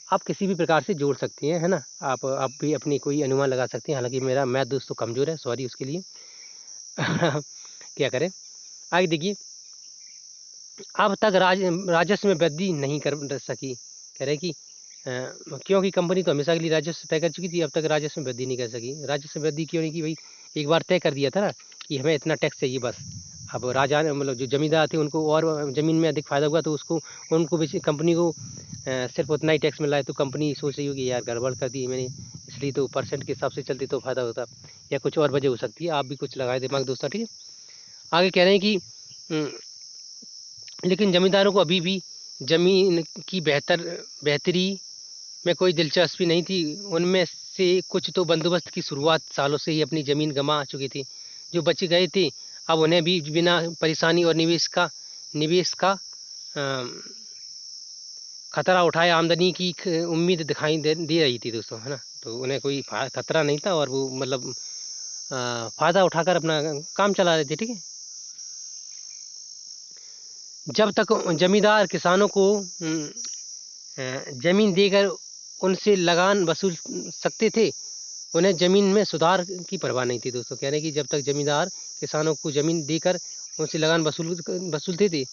आप किसी भी प्रकार से जोड़ सकती हैं, है ना। आप भी अपनी कोई अनुमान लगा सकते हैं, हालांकि मेरा मैथ दोस्तों कमज़ोर है, सॉरी उसके लिए। क्या करें। आगे देखिए, अब तक राजस्व में वृद्धि नहीं कर सकी। कह रहे कि क्योंकि कंपनी तो हमेशा के लिए राजस्व तय कर चुकी थी, अब तक राजस्व में वृद्धि नहीं कर सकी। राजस्व में वृद्धि क्यों नहीं की भाई, एक बार तय कर दिया था ना कि हमें इतना टैक्स चाहिए बस। अब राजा ने मतलब जो जमींदार थे उनको और ज़मीन में अधिक फ़ायदा हुआ, तो उसको उनको भी कंपनी को सिर्फ उतना ही टैक्स मिल रहा है, तो कंपनी सोच रही होगी यार गड़बड़ कर दी मैंने, इसलिए तो परसेंट के हिसाब से चलती तो फ़ायदा होता, या कुछ और वजह हो सकती है। आप भी कुछ लगाए दिमाग दोस्तों, ठीक है। आगे कह रहे हैं कि लेकिन ज़मींदारों को अभी भी ज़मीन की बेहतरी में कोई दिलचस्पी नहीं थी। उनमें से कुछ तो बंदोबस्त की शुरुआत सालों से ही अपनी ज़मीन गंवा चुके थे। जो बच गए थे, अब उन्हें भी बिना परेशानी और निवेश का खतरा उठाए आमदनी की उम्मीद दिखाई दे रही थी दोस्तों, है ना। तो उन्हें कोई खतरा नहीं था, और वो मतलब फ़ायदा उठाकर अपना काम चला रहे थे, ठीक है। जब तक जमींदार किसानों को ज़मीन देकर उनसे लगान वसूल सकते थे, उन्हें ज़मीन में सुधार की परवाह नहीं थी दोस्तों। कह रहे हैं कि जब तक ज़मींदार किसानों को ज़मीन देकर उनसे लगान वसूलते थे,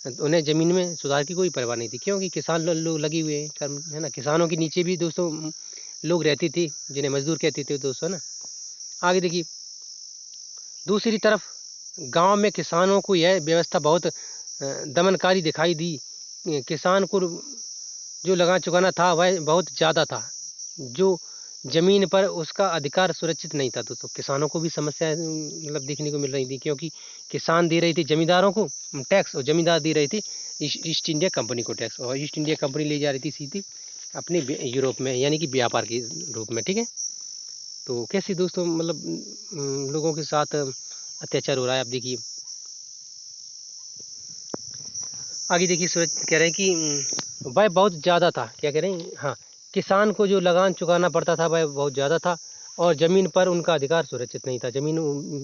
उन्हें ज़मीन में सुधार की कोई परवाह नहीं थी, क्योंकि किसान लोग लगे हुए हैं कर्म, है ना। किसानों के नीचे भी दोस्तों लोग रहते थे, जिन्हें मजदूर कहते थे दोस्तों, है ना। आगे देखिए, दूसरी तरफ गांव में किसानों को यह व्यवस्था बहुत दमनकारी दिखाई दी। किसान को जो लगान चुकाना था वह बहुत ज़्यादा था, जो ज़मीन पर उसका अधिकार सुरक्षित नहीं था दोस्तों। किसानों को भी समस्या मतलब देखने को मिल रही थी, क्योंकि किसान दे रहे थे ज़मींदारों को टैक्स, और ज़मींदार दे रहे थे ईस्ट इंडिया कंपनी को टैक्स, और ईस्ट इंडिया कंपनी ले जा रही थी सीधी अपने यूरोप में, यानी कि व्यापार के रूप में, ठीक है। तो कैसे दोस्तों मतलब लोगों के साथ अत्याचार हो रहा है, आप देखिए। आगे देखिए, सूरज कह रहे हैं कि वह बहुत ज़्यादा था। क्या कह रहे हैं, हाँ, किसान को जो लगान चुकाना पड़ता था वह बहुत ज़्यादा था, और ज़मीन पर उनका अधिकार सुरक्षित नहीं था। ज़मीन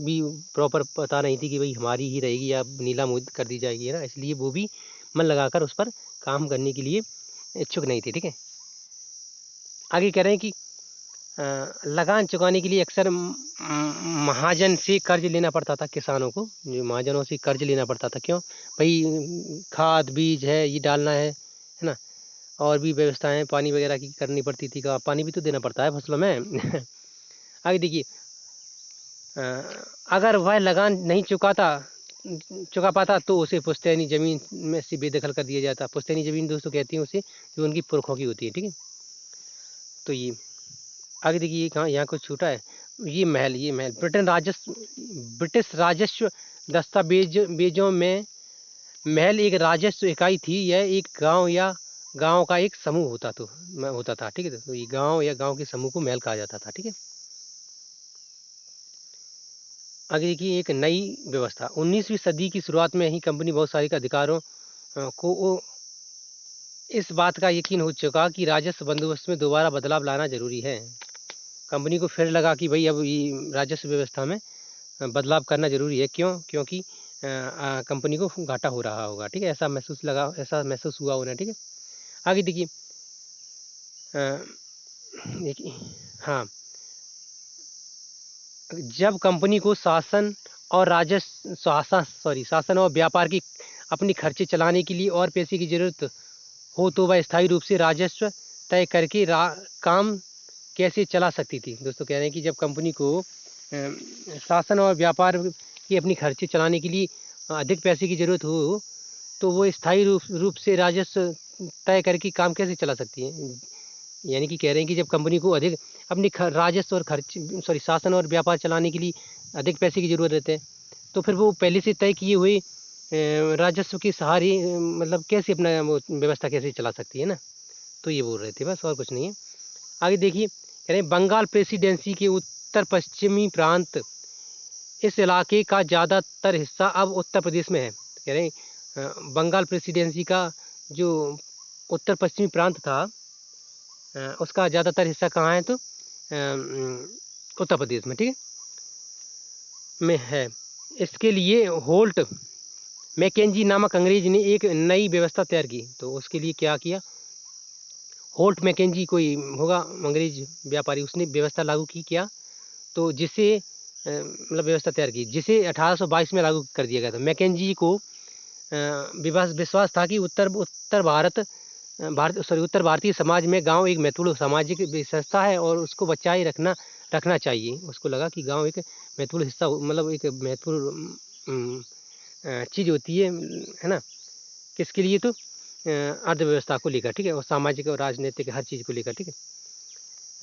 भी प्रॉपर पता नहीं थी कि भाई हमारी ही रहेगी या नीलाम कर दी जाएगी, है ना। इसलिए वो भी मन लगाकर उस पर काम करने के लिए इच्छुक नहीं थे, ठीक है। आगे कह रहे हैं कि लगान चुकाने के लिए अक्सर महाजन से कर्ज लेना पड़ता था किसानों को, जो महाजनों से कर्ज लेना पड़ता था। क्यों भाई, खाद बीज है ये डालना है ना, और भी व्यवस्थाएं पानी वगैरह की करनी पड़ती थी, का पानी भी तो देना पड़ता है फसलों में। आगे देखिए, अगर वह लगान नहीं चुका पाता, तो उसे पुश्तैनी ज़मीन में से बेदखल कर दिया जाता। पुश्तैनी ज़मीन दोस्तों कहती हैं उसे, जो उनकी पुरखों की होती है, ठीक है। तो ये आगे देखिए, कहाँ यहाँ कुछ छूटा है। ये महल ब्रिटिश राजस्व दस्तावेजों में महल एक राजस्व इकाई थी। यह एक गांव या गांव का एक समूह होता था, ठीक है। तो ये गांव या गांव के समूह को महल कहा जाता था, ठीक है। आगे देखिए, एक नई व्यवस्था। 19वीं सदी की शुरुआत में ही कंपनी बहुत सारे अधिकारों को इस बात का यकीन हो चुका कि राजस्व बंदोबस्त में दोबारा बदलाव लाना जरूरी है। कंपनी को फिर लगा कि भाई अब ये राजस्व व्यवस्था में बदलाव करना ज़रूरी है। क्यों, क्योंकि कंपनी को घाटा हो रहा होगा, ठीक है। ऐसा महसूस हुआ उन्हें, ठीक है। आगे देखिए, देखिए, हाँ, जब कंपनी को शासन और व्यापार की अपनी खर्चे चलाने के लिए और पैसे की ज़रूरत हो, तो वह स्थायी रूप से राजस्व तय करके काम कैसे चला सकती थी। दोस्तों कह रहे हैं कि जब कंपनी को शासन और व्यापार की अपनी खर्चे चलाने के लिए अधिक पैसे की ज़रूरत हो, तो वो स्थायी रूप से राजस्व तय करके काम कैसे चला सकती है। यानी कि कह रहे हैं कि जब कंपनी को अधिक अपनी राजस्व और शासन और व्यापार चलाने के लिए अधिक पैसे की ज़रूरत रहती है, तो फिर वो पहले से तय किए हुए राजस्व के सहारे मतलब कैसे अपना वो व्यवस्था कैसे चला सकती है ना। तो ये बोल रहे थे, बस और कुछ नहीं है। आगे देखिए, कह रहे हैं बंगाल प्रेसिडेंसी के उत्तर पश्चिमी प्रांत, इस इलाके का ज़्यादातर हिस्सा अब उत्तर प्रदेश में है। कह रहे हैं बंगाल प्रेसिडेंसी का जो उत्तर पश्चिमी प्रांत था उसका ज़्यादातर हिस्सा कहाँ है, तो उत्तर प्रदेश में, ठीक है, में है। इसके लिए होल्ट मैकेंजी नामक अंग्रेज ने एक नई व्यवस्था तैयार की। तो उसके लिए क्या किया, होल्ट मैकेंजी कोई होगा अंग्रेज व्यापारी, उसने व्यवस्था लागू की क्या, तो जिसे मतलब व्यवस्था तैयार की जिसे 1822 में लागू कर दिया गया था। मैकेंजी को विश्वास था कि उत्तर भारतीय समाज में गांव एक महत्वपूर्ण सामाजिक संस्था है और उसको बचाए रखना चाहिए। उसको लगा कि गांव एक महत्वपूर्ण हिस्सा, मतलब एक महत्वपूर्ण चीज़ होती है ना, किसके लिए, तो अर्थव्यवस्था को लेकर, ठीक है, और सामाजिक और राजनीतिक हर चीज़ को लेकर, ठीक है।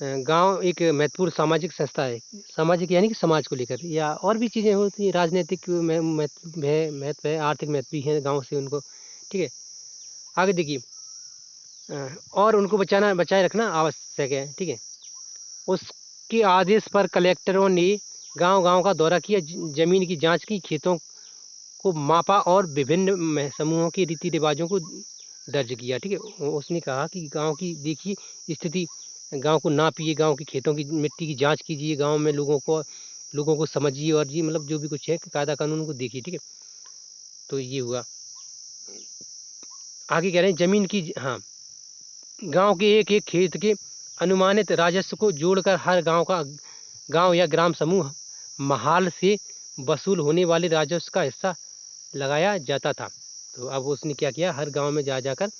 गांव एक महत्वपूर्ण सामाजिक संस्था है, सामाजिक यानी कि समाज को लेकर, या और भी चीज़ें होती हैं, राजनीतिक महत्व है, आर्थिक महत्व भी है गांव से उनको, ठीक है। आगे देखिए, और उनको बचाए रखना आवश्यक है, ठीक है। उसके आदेश पर कलेक्टरों ने गांव-गांव का दौरा किया, जमीन की जांच की, खेतों को मापा और विभिन्न समूहों के रीति रिवाजों को दर्ज किया, ठीक है। उसने कहा कि गांव की देखिए स्थिति, गांव को नापिए, गांव की खेतों की मिट्टी की जांच कीजिए, गांव में लोगों को समझिए, और ये मतलब जो भी कुछ है कायदा कानून को देखिए, ठीक है। तो ये हुआ। आगे कह रहे हैं जमीन की, हाँ, गांव के एक एक खेत के अनुमानित राजस्व को जोड़कर हर गांव या ग्राम समूह महाल से वसूल होने वाले राजस्व का हिस्सा लगाया जाता था। तो अब उसने क्या किया, हर गांव में जाकर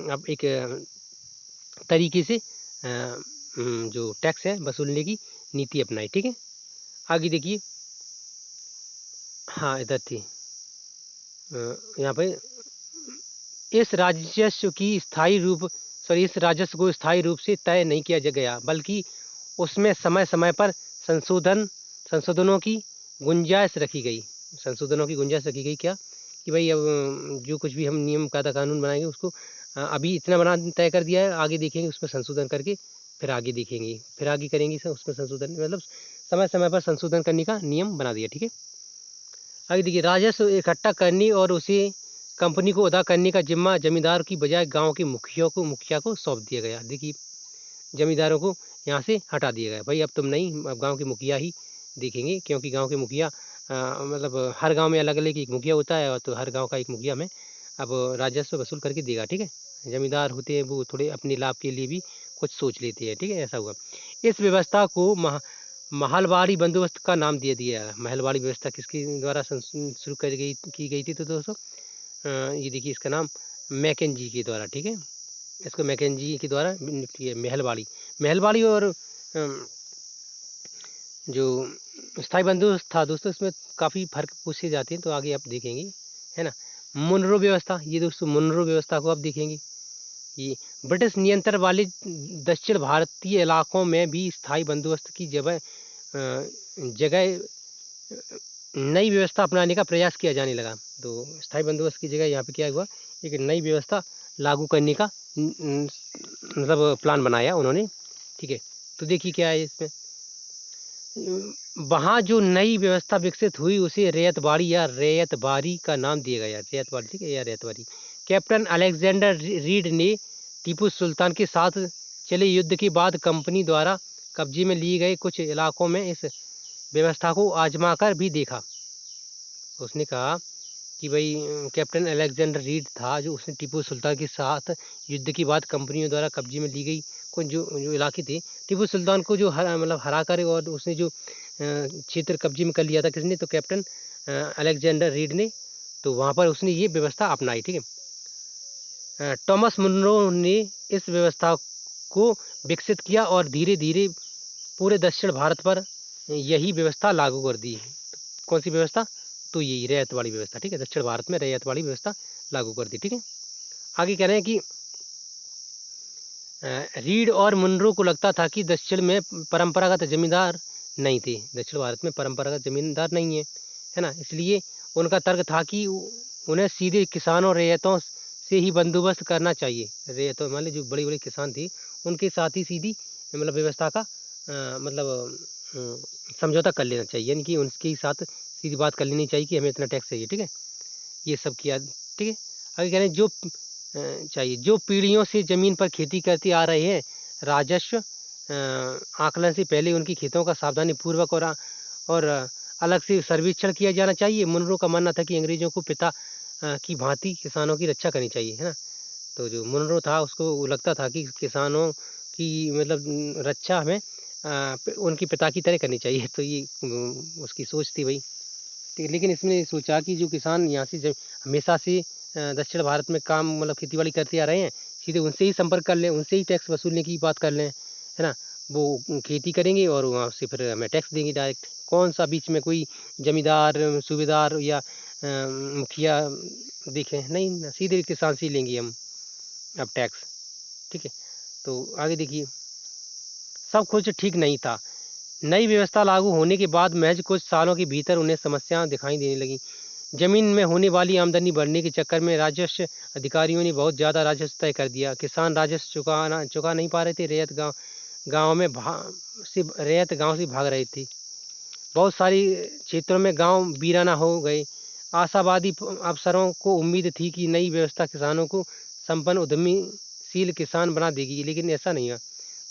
अब एक तरीके से जो टैक्स है वसूलने की नीति अपनाई, ठीक है। आगे देखिए, हाँ इधर थी, यहाँ पे इस राजस्व को स्थायी रूप से तय नहीं किया गया, बल्कि उसमें समय समय पर संशोधनों की गुंजाइश रखी गई। क्या कि भाई अब जो कुछ भी हम नियम कायदा कानून बनाएंगे उसको अभी इतना बना तय कर दिया है, आगे देखेंगे उसमें संशोधन करके फिर आगे देखेंगे, फिर आगे करेंगे उसमें संशोधन, मतलब समय समय पर संशोधन करने का नियम बना दिया, ठीक है। आगे देखिए, राजस्व इकट्ठा करने और उसे कंपनी को अदा करने का जिम्मा जमींदार की बजाय गांव के मुखिया को सौंप दिया गया। देखिए, जमींदारों को यहाँ से हटा दिया गया, भाई अब तुम नहीं, अब गांव के मुखिया ही देखेंगे, क्योंकि गांव के मुखिया मतलब हर गांव में अलग अलग एक मुखिया होता है, और तो हर गांव का एक मुखिया में अब राजस्व वसूल करके देगा, ठीक है। जमींदार होते हैं वो थोड़े अपने लाभ के लिए भी कुछ सोच लेते हैं, ठीक है, ऐसा हुआ। इस व्यवस्था को महलवाड़ी बंदोबस्त का नाम दे दिया। महलवाड़ी व्यवस्था किसके द्वारा शुरू की गई थी, तो दोस्तों ये देखिए इसका नाम मैकेंजी के द्वारा, ठीक है, इसको मैकेंजी के द्वारा महलवाड़ी और जो स्थायी बंदोबस्त था दोस्तों, इसमें काफ़ी फर्क पूछे जाते हैं, तो आगे आप देखेंगे, है ना। मुनरो व्यवस्था, ये दोस्तों मुनरो व्यवस्था को आप देखेंगे, ये ब्रिटिश नियंत्रण वाले दक्षिण भारतीय इलाकों में भी स्थायी बंदोबस्त की जगह नई व्यवस्था अपनाने का प्रयास किया जाने लगा। तो स्थायी बंदोबस्त की जगह यहाँ पे क्या हुआ, एक नई व्यवस्था लागू करने का मतलब प्लान बनाया उन्होंने, ठीक है। तो देखिए क्या है इसमें, वहाँ जो नई व्यवस्था विकसित हुई उसे रैयतबाड़ी का नाम दिया गया, रैयतबाड़ी, ठीक है, या रैयतबाड़ी। कैप्टन अलेक्जेंडर रीड ने टीपू सुल्तान के साथ चले युद्ध के बाद कंपनी द्वारा कब्जे में लिए गए कुछ इलाकों में इस व्यवस्था को आजमा कर भी देखा। उसने कहा कि भाई कैप्टन अलेक्जेंडर रीड था, जो उसने टीपू सुल्तान के साथ युद्ध के बाद कंपनियों द्वारा कब्जे में ली गई कुछ जो इलाके थे, टीपू सुल्तान को जो मतलब हरा कर और उसने जो क्षेत्र कब्जे में कर लिया था, किसने, तो कैप्टन अलेक्जेंडर रीड ने। तो वहाँ पर उसने ये व्यवस्था अपनाई, ठीक है। थॉमस मुनरो ने इस व्यवस्था को विकसित किया और धीरे धीरे पूरे दक्षिण भारत पर यही व्यवस्था लागू कर दी। कौन सी व्यवस्था, तो यही रैयत वाली व्यवस्था, ठीक है, दक्षिण भारत में रैयत वाली व्यवस्था लागू कर दी, ठीक है। आगे कह रहे हैं कि रीड और मुनरो को लगता था कि दक्षिण में परंपरागत जमींदार नहीं थे, दक्षिण भारत में परंपरागत जमींदार नहीं है ना, इसलिए उनका तर्क था कि उन्हें सीधे किसानों रैयतों से ही बंदोबस्त करना चाहिए। रैयतों मान ली जो बड़े बड़े किसान थे उनके साथ ही सीधी मतलब व्यवस्था का मतलब समझौता कर लेना चाहिए, यानी कि उनके साथ सीधी बात कर लेनी चाहिए कि हमें इतना टैक्स चाहिए, ठीक है। ये सब किया, ठीक है। आगे कह रहे हैं जो चाहिए, जो पीढ़ियों से ज़मीन पर खेती करते आ रहे हैं, राजस्व आकलन से पहले उनकी खेतों का सावधानी पूर्वक और अलग से सर्वेक्षण किया जाना चाहिए। मुनरो का मानना था कि अंग्रेजों को पिता की भांति किसानों की रक्षा करनी चाहिए, है ना। तो जो मुनरो था उसको लगता था कि किसानों की मतलब रक्षा हमें उनके पिता की तरह करनी चाहिए। तो ये उसकी सोच थी भाई, ठीक है। लेकिन इसने सोचा कि जो किसान यहाँ से जब हमेशा से दक्षिण भारत में काम मतलब खेती-बाड़ी करते आ रहे हैं, सीधे उनसे ही संपर्क कर लें, उनसे ही टैक्स वसूलने की बात कर लें, है ना? वो खेती करेंगे और वहाँ से फिर हमें टैक्स देंगे डायरेक्ट। कौन-सा बीच में कोई जमींदार, सूबेदार या मुखिया देखें, नहीं ना, सीधे किसान से ही लेंगे हम अब टैक्स, ठीक है। तो आगे देखिए, सब कुछ ठीक नहीं था। नई व्यवस्था लागू होने के बाद महज कुछ सालों के भीतर उन्हें समस्याएँ दिखाई देने लगीं। जमीन में होने वाली आमदनी बढ़ने के चक्कर में राजस्व अधिकारियों ने बहुत ज़्यादा राजस्व तय कर दिया। किसान राजस्व चुका नहीं पा रहे थे। गाँव में रैयत गाँव से भाग रही थी। बहुत सारी क्षेत्रों में गाँव वीराना हो गए। आशावादी अफसरों को उम्मीद थी कि नई व्यवस्था किसानों को संपन्न उद्यमीशील किसान बना देगी, लेकिन ऐसा नहीं हुआ।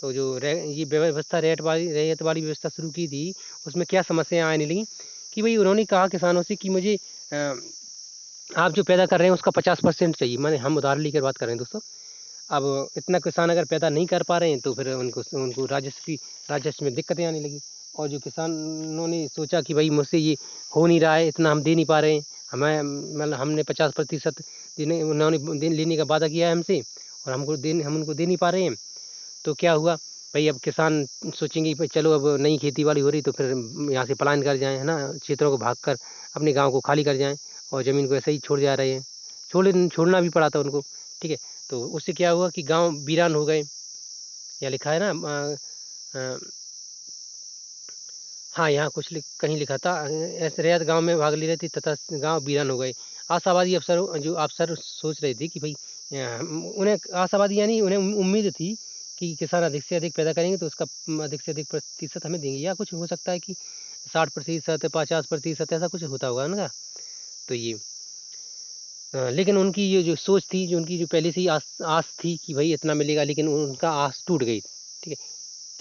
तो जो ये व्यवस्था रैयत वाली व्यवस्था शुरू की थी, उसमें क्या समस्याएँ आने लगीं कि भई उन्होंने कहा किसानों से कि मुझे आप जो पैदा कर रहे हैं उसका 50% चाहिए। माने हम उदाहरण लेकर बात कर रहे हैं दोस्तों। अब इतना किसान अगर पैदा नहीं कर पा रहे हैं तो फिर उनको उनको राजस्व में दिक्कतें आने लगी। और जो किसानों ने सोचा कि भाई मुझसे ये हो नहीं रहा है, इतना हम दे नहीं पा रहे हैं, हमें मतलब हमने 50% देने उन्होंने लेने का वादा किया है हमसे और हम उनको दे नहीं पा रहे हैं। तो क्या हुआ भाई, अब किसान सोचेंगे भाई चलो अब नई खेती बाड़ी हो रही तो फिर यहाँ से पलायन कर जाएँ, है ना, क्षेत्रों को भाग कर अपने गाँव को खाली कर जाएँ और ज़मीन को ऐसे ही छोड़ जा रहे हैं। छोड़ना भी पड़ा था उनको, ठीक है। तो उससे क्या हुआ कि गाँव वीरान हो गए। यहाँ लिखा है ना अ, हाँ, यहाँ कुछ कहीं लिखा था ऐसे रैयत गाँव में भाग ले रही थी तथा गाँव वीरान हो गए। आशावादी अफ़सर सोच रहे थे कि भई उन्हें आशावादी यानी उन्हें उम्मीद थी कि किसान अधिक से अधिक पैदा करेंगे तो उसका अधिक से अधिक प्रतिशत हमें देंगे, या कुछ हो सकता है कि 60% 50% ऐसा कुछ होता होगा उनका। तो ये लेकिन उनकी ये जो सोच थी, जो उनकी जो पहले से ही आस थी कि भई इतना मिलेगा, लेकिन उनका आस टूट गई, ठीक है।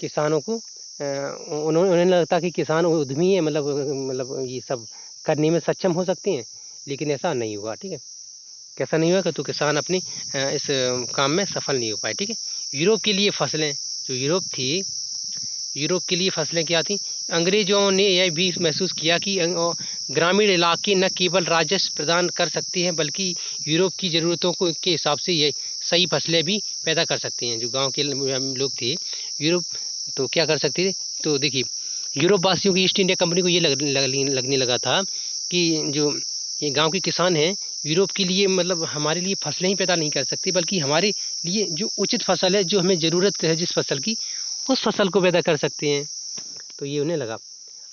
किसानों को उन्हें लगता कि किसान उद्यमी है, मतलब ये सब करने में सक्षम हो सकते हैं, लेकिन ऐसा नहीं हुआ, ठीक है। कैसा नहीं हुआ कि तो किसान अपनी इस काम में सफल नहीं हो पाए, ठीक है। यूरोप के लिए फसलें, जो यूरोप के लिए फसलें क्या थीं? अंग्रेज़ों ने यह भी महसूस किया कि ग्रामीण इलाके न केवल राजस्व प्रदान कर सकते हैं, बल्कि यूरोप की ज़रूरतों के हिसाब से ये सही फसलें भी पैदा कर सकते हैं। जो गाँव के लोग थे, यूरोप तो क्या कर सकते थे? तो देखिए, यूरोप वासियों की ईस्ट इंडिया कंपनी को ये लगने लगा था कि जो ये गाँव के किसान हैं, यूरोप के लिए मतलब हमारे लिए फसलें ही पैदा नहीं कर सकते, बल्कि हमारे लिए जो उचित फसल है, जो हमें ज़रूरत है जिस फसल की, उस फसल को पैदा कर सकते हैं। तो ये उन्हें लगा।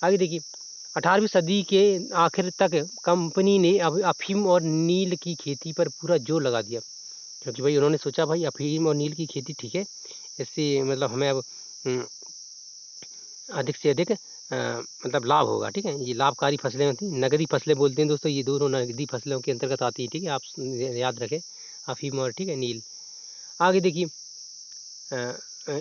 आगे देखिए, 18वीं सदी के आखिर तक कंपनी ने अब अफ़ीम और नील की खेती पर पूरा जोर लगा दिया, क्योंकि भाई उन्होंने सोचा भाई अफ़ीम और नील की खेती ठीक है, इससे मतलब हमें अब अधिक से अधिक मतलब लाभ होगा, ठीक है। ये लाभकारी फसलें होती हैं, नगदी फसलें बोलते हैं दोस्तों, ये दोनों नगदी फसलों के अंतर्गत आती है, ठीक है। आप याद रखें, अफ़ीम और ठीक है नील। आगे देखिए,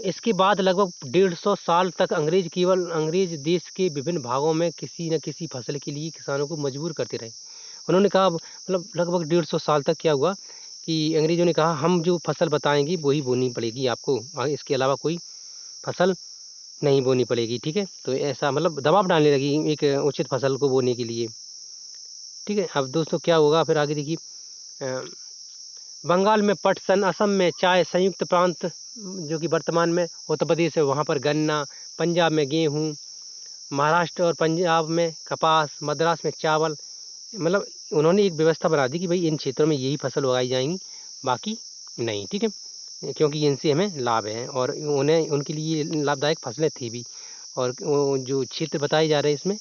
इसके बाद लगभग 150 साल तक अंग्रेज देश के विभिन्न भागों में किसी न किसी फसल के लिए किसानों को मजबूर करते रहे। उन्होंने कहा मतलब लगभग 150 साल तक क्या हुआ कि अंग्रेज़ों ने कहा हम जो फसल बताएँगे वही बोनी पड़ेगी आपको, इसके अलावा कोई फसल नहीं बोनी पड़ेगी, ठीक है। तो ऐसा मतलब दबाव डालने लगी एक उचित फसल को बोने के लिए, ठीक है। अब दोस्तों क्या होगा फिर आगे देखिए, अ, बंगाल में पटसन, असम में चाय, संयुक्त प्रांत जो कि वर्तमान में उत्तर प्रदेश है वहाँ पर गन्ना, पंजाब में गेहूँ, महाराष्ट्र और पंजाब में कपास, मद्रास में चावल, मतलब उन्होंने एक व्यवस्था बना दी कि भाई इन क्षेत्रों में यही फसल उगाई जाएँगी, बाकी नहीं, ठीक है। क्योंकि इनसे हमें लाभ है और उन्हें उनके लिए लाभदायक फसलें थी भी। और वो जो क्षेत्र बताए जा रहे हैं इसमें,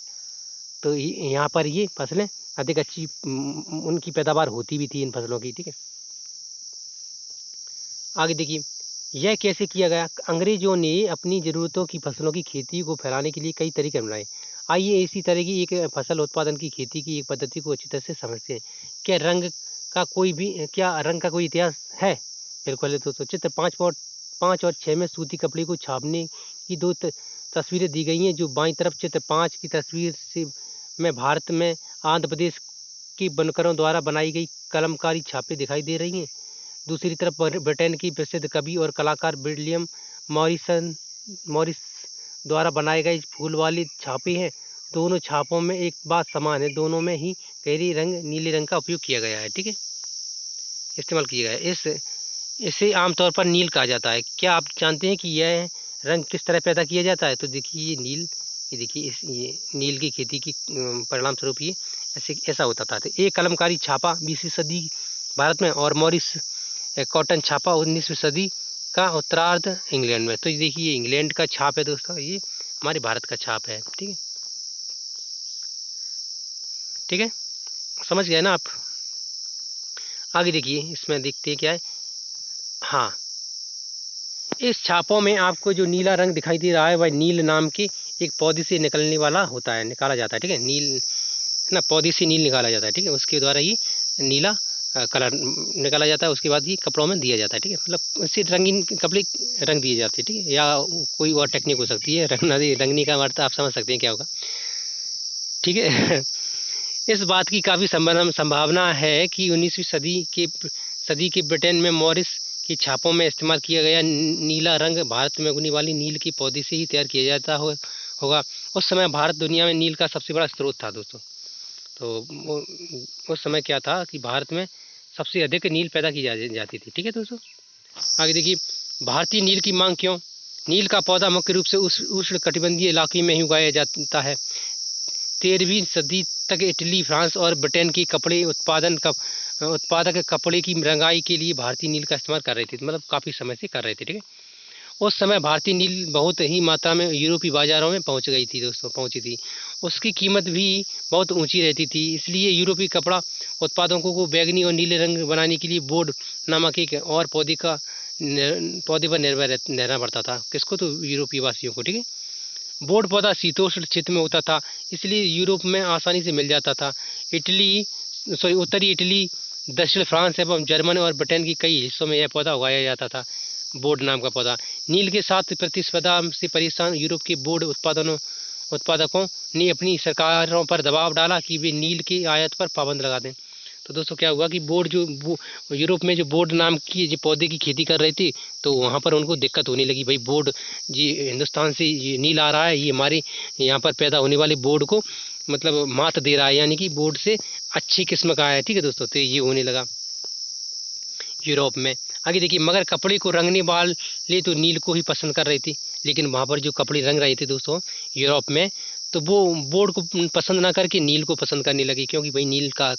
तो यहाँ पर ये फसलें अधिक अच्छी उनकी पैदावार होती भी थी इन फसलों की, ठीक है। आगे देखिए, यह कैसे किया गया? अंग्रेजों ने अपनी ज़रूरतों की फसलों की खेती को फैलाने के लिए कई तरीके अपनाए। आइए इसी तरह की एक फसल उत्पादन की खेती की एक पद्धति को अच्छी तरह से समझते हैं। क्या रंग का कोई इतिहास है? बिल्कुल है दोस्तों। चित्र 5 और 6 में सूती कपड़े को छापने की 2 तस्वीरें दी गई हैं। जो बाईं तरफ चित्र 5 की तस्वीर से में भारत में आंध्र प्रदेश के बनकरों द्वारा बनाई गई कलमकारी छापें दिखाई दे रही हैं। दूसरी तरफ ब्रिटेन की प्रसिद्ध कवि और कलाकार विलियम मॉरिस द्वारा बनाए गए फूल वाली छापे हैं। दोनों छापों में एक बात समान है, दोनों में ही गहरी रंग नीले रंग का उपयोग किया गया है। ठीक है, इस्तेमाल किया गया है। इसे आमतौर पर नील कहा जाता है। क्या आप जानते हैं कि यह रंग किस तरह पैदा किया जाता है? तो देखिए ये देखिए ये नील की खेती की परिणाम स्वरूप ये ऐसा होता था। तो एक कलमकारी छापा 20वीं सदी भारत में और मॉरिस कॉटन छापा 19वीं सदी का उत्तरार्ध इंग्लैंड में। तो ये देखिए ये इंग्लैंड का छाप है दोस्तों, ये हमारे भारत का छाप है। ठीक है, ठीक है, समझ गए ना आप? आगे देखिए इसमें देखते हैं क्या है। हाँ, इस छापों में आपको जो नीला रंग दिखाई दे रहा है वह नील नाम के एक पौधे से निकलने वाला होता है, निकाला जाता है। ठीक है, नील है ना, पौधे से नील निकाला जाता है। ठीक है, उसके द्वारा ये नीला कलर निकाला जाता है। उसके बाद ये कपड़ों में दिया जाता है। ठीक है, मतलब इससे रंगीन कपड़े रंग दिए जाते हैं। ठीक है, या कोई और टेक्निक हो सकती है रंगने का अर्थ आप समझ सकते हैं क्या होगा। ठीक है इस बात की काफ़ी संभावना है कि 19वीं सदी के ब्रिटेन में मॉरिस की छापों में इस्तेमाल किया गया नीला रंग भारत में उगने वाली नील के पौधे से ही तैयार किया जाता होगा। उस समय भारत दुनिया में नील का सबसे बड़ा स्रोत था दोस्तों। तो उस समय क्या था कि भारत में सबसे अधिक नील पैदा की जाती थी। ठीक है दोस्तों, आगे देखिए, भारतीय नील की मांग क्यों? नील का पौधा मुख्य रूप से उष्ण कटिबंधीय इलाके में ही उगाया जाता है। 13वीं सदी तक इटली, फ्रांस और ब्रिटेन की कपड़े उत्पादक कपड़े की रंगाई के लिए भारतीय नील का इस्तेमाल कर रहे थे, मतलब काफ़ी समय से कर रहे थे। ठीक है, उस समय भारतीय नील बहुत ही मात्रा में यूरोपीय बाज़ारों में पहुंची थी। उसकी कीमत भी बहुत ऊंची रहती थी, इसलिए यूरोपीय कपड़ा उत्पादकों को बैंगनी और नीले रंग बनाने के लिए बोर्ड नामक एक और पौधे पर निर्भर रहना पड़ता था। किसको? तो यूरोपीय वासियों को। ठीक है, बोर्ड पौधा शीतोष्ण क्षेत्र में होता था, इसलिए यूरोप में आसानी से मिल जाता था। उत्तरी इटली, दक्षिण फ्रांस एवं जर्मनी और ब्रिटेन के कई हिस्सों में यह पौधा उगाया जाता था। बोर्ड नाम का पौधा। नील के साथ प्रतिस्पर्धा से परेशान यूरोप के बोर्ड उत्पादकों ने अपनी सरकारों पर दबाव डाला कि वे नील की आयात पर पाबंद लगा दें। तो दोस्तों क्या हुआ कि यूरोप में जो बोर्ड नाम की जो पौधे की खेती कर रही थी, तो वहाँ पर उनको दिक्कत होने लगी। भाई बोर्ड जी हिंदुस्तान से ये नील आ रहा है, ये हमारे यहाँ पर पैदा होने वाले बोर्ड को मतलब मात दे रहा है, यानी कि बोर्ड से अच्छी किस्म का है। ठीक है दोस्तों, तो ये होने लगा यूरोप में। आगे देखिए, मगर कपड़े को रंगने वाले तो नील को ही पसंद कर रही थी, लेकिन वहाँ पर जो कपड़े रंग रहे थे दोस्तों यूरोप में, तो वो बोर्ड को पसंद ना करके नील को पसंद करने लगी, क्योंकि भाई नील का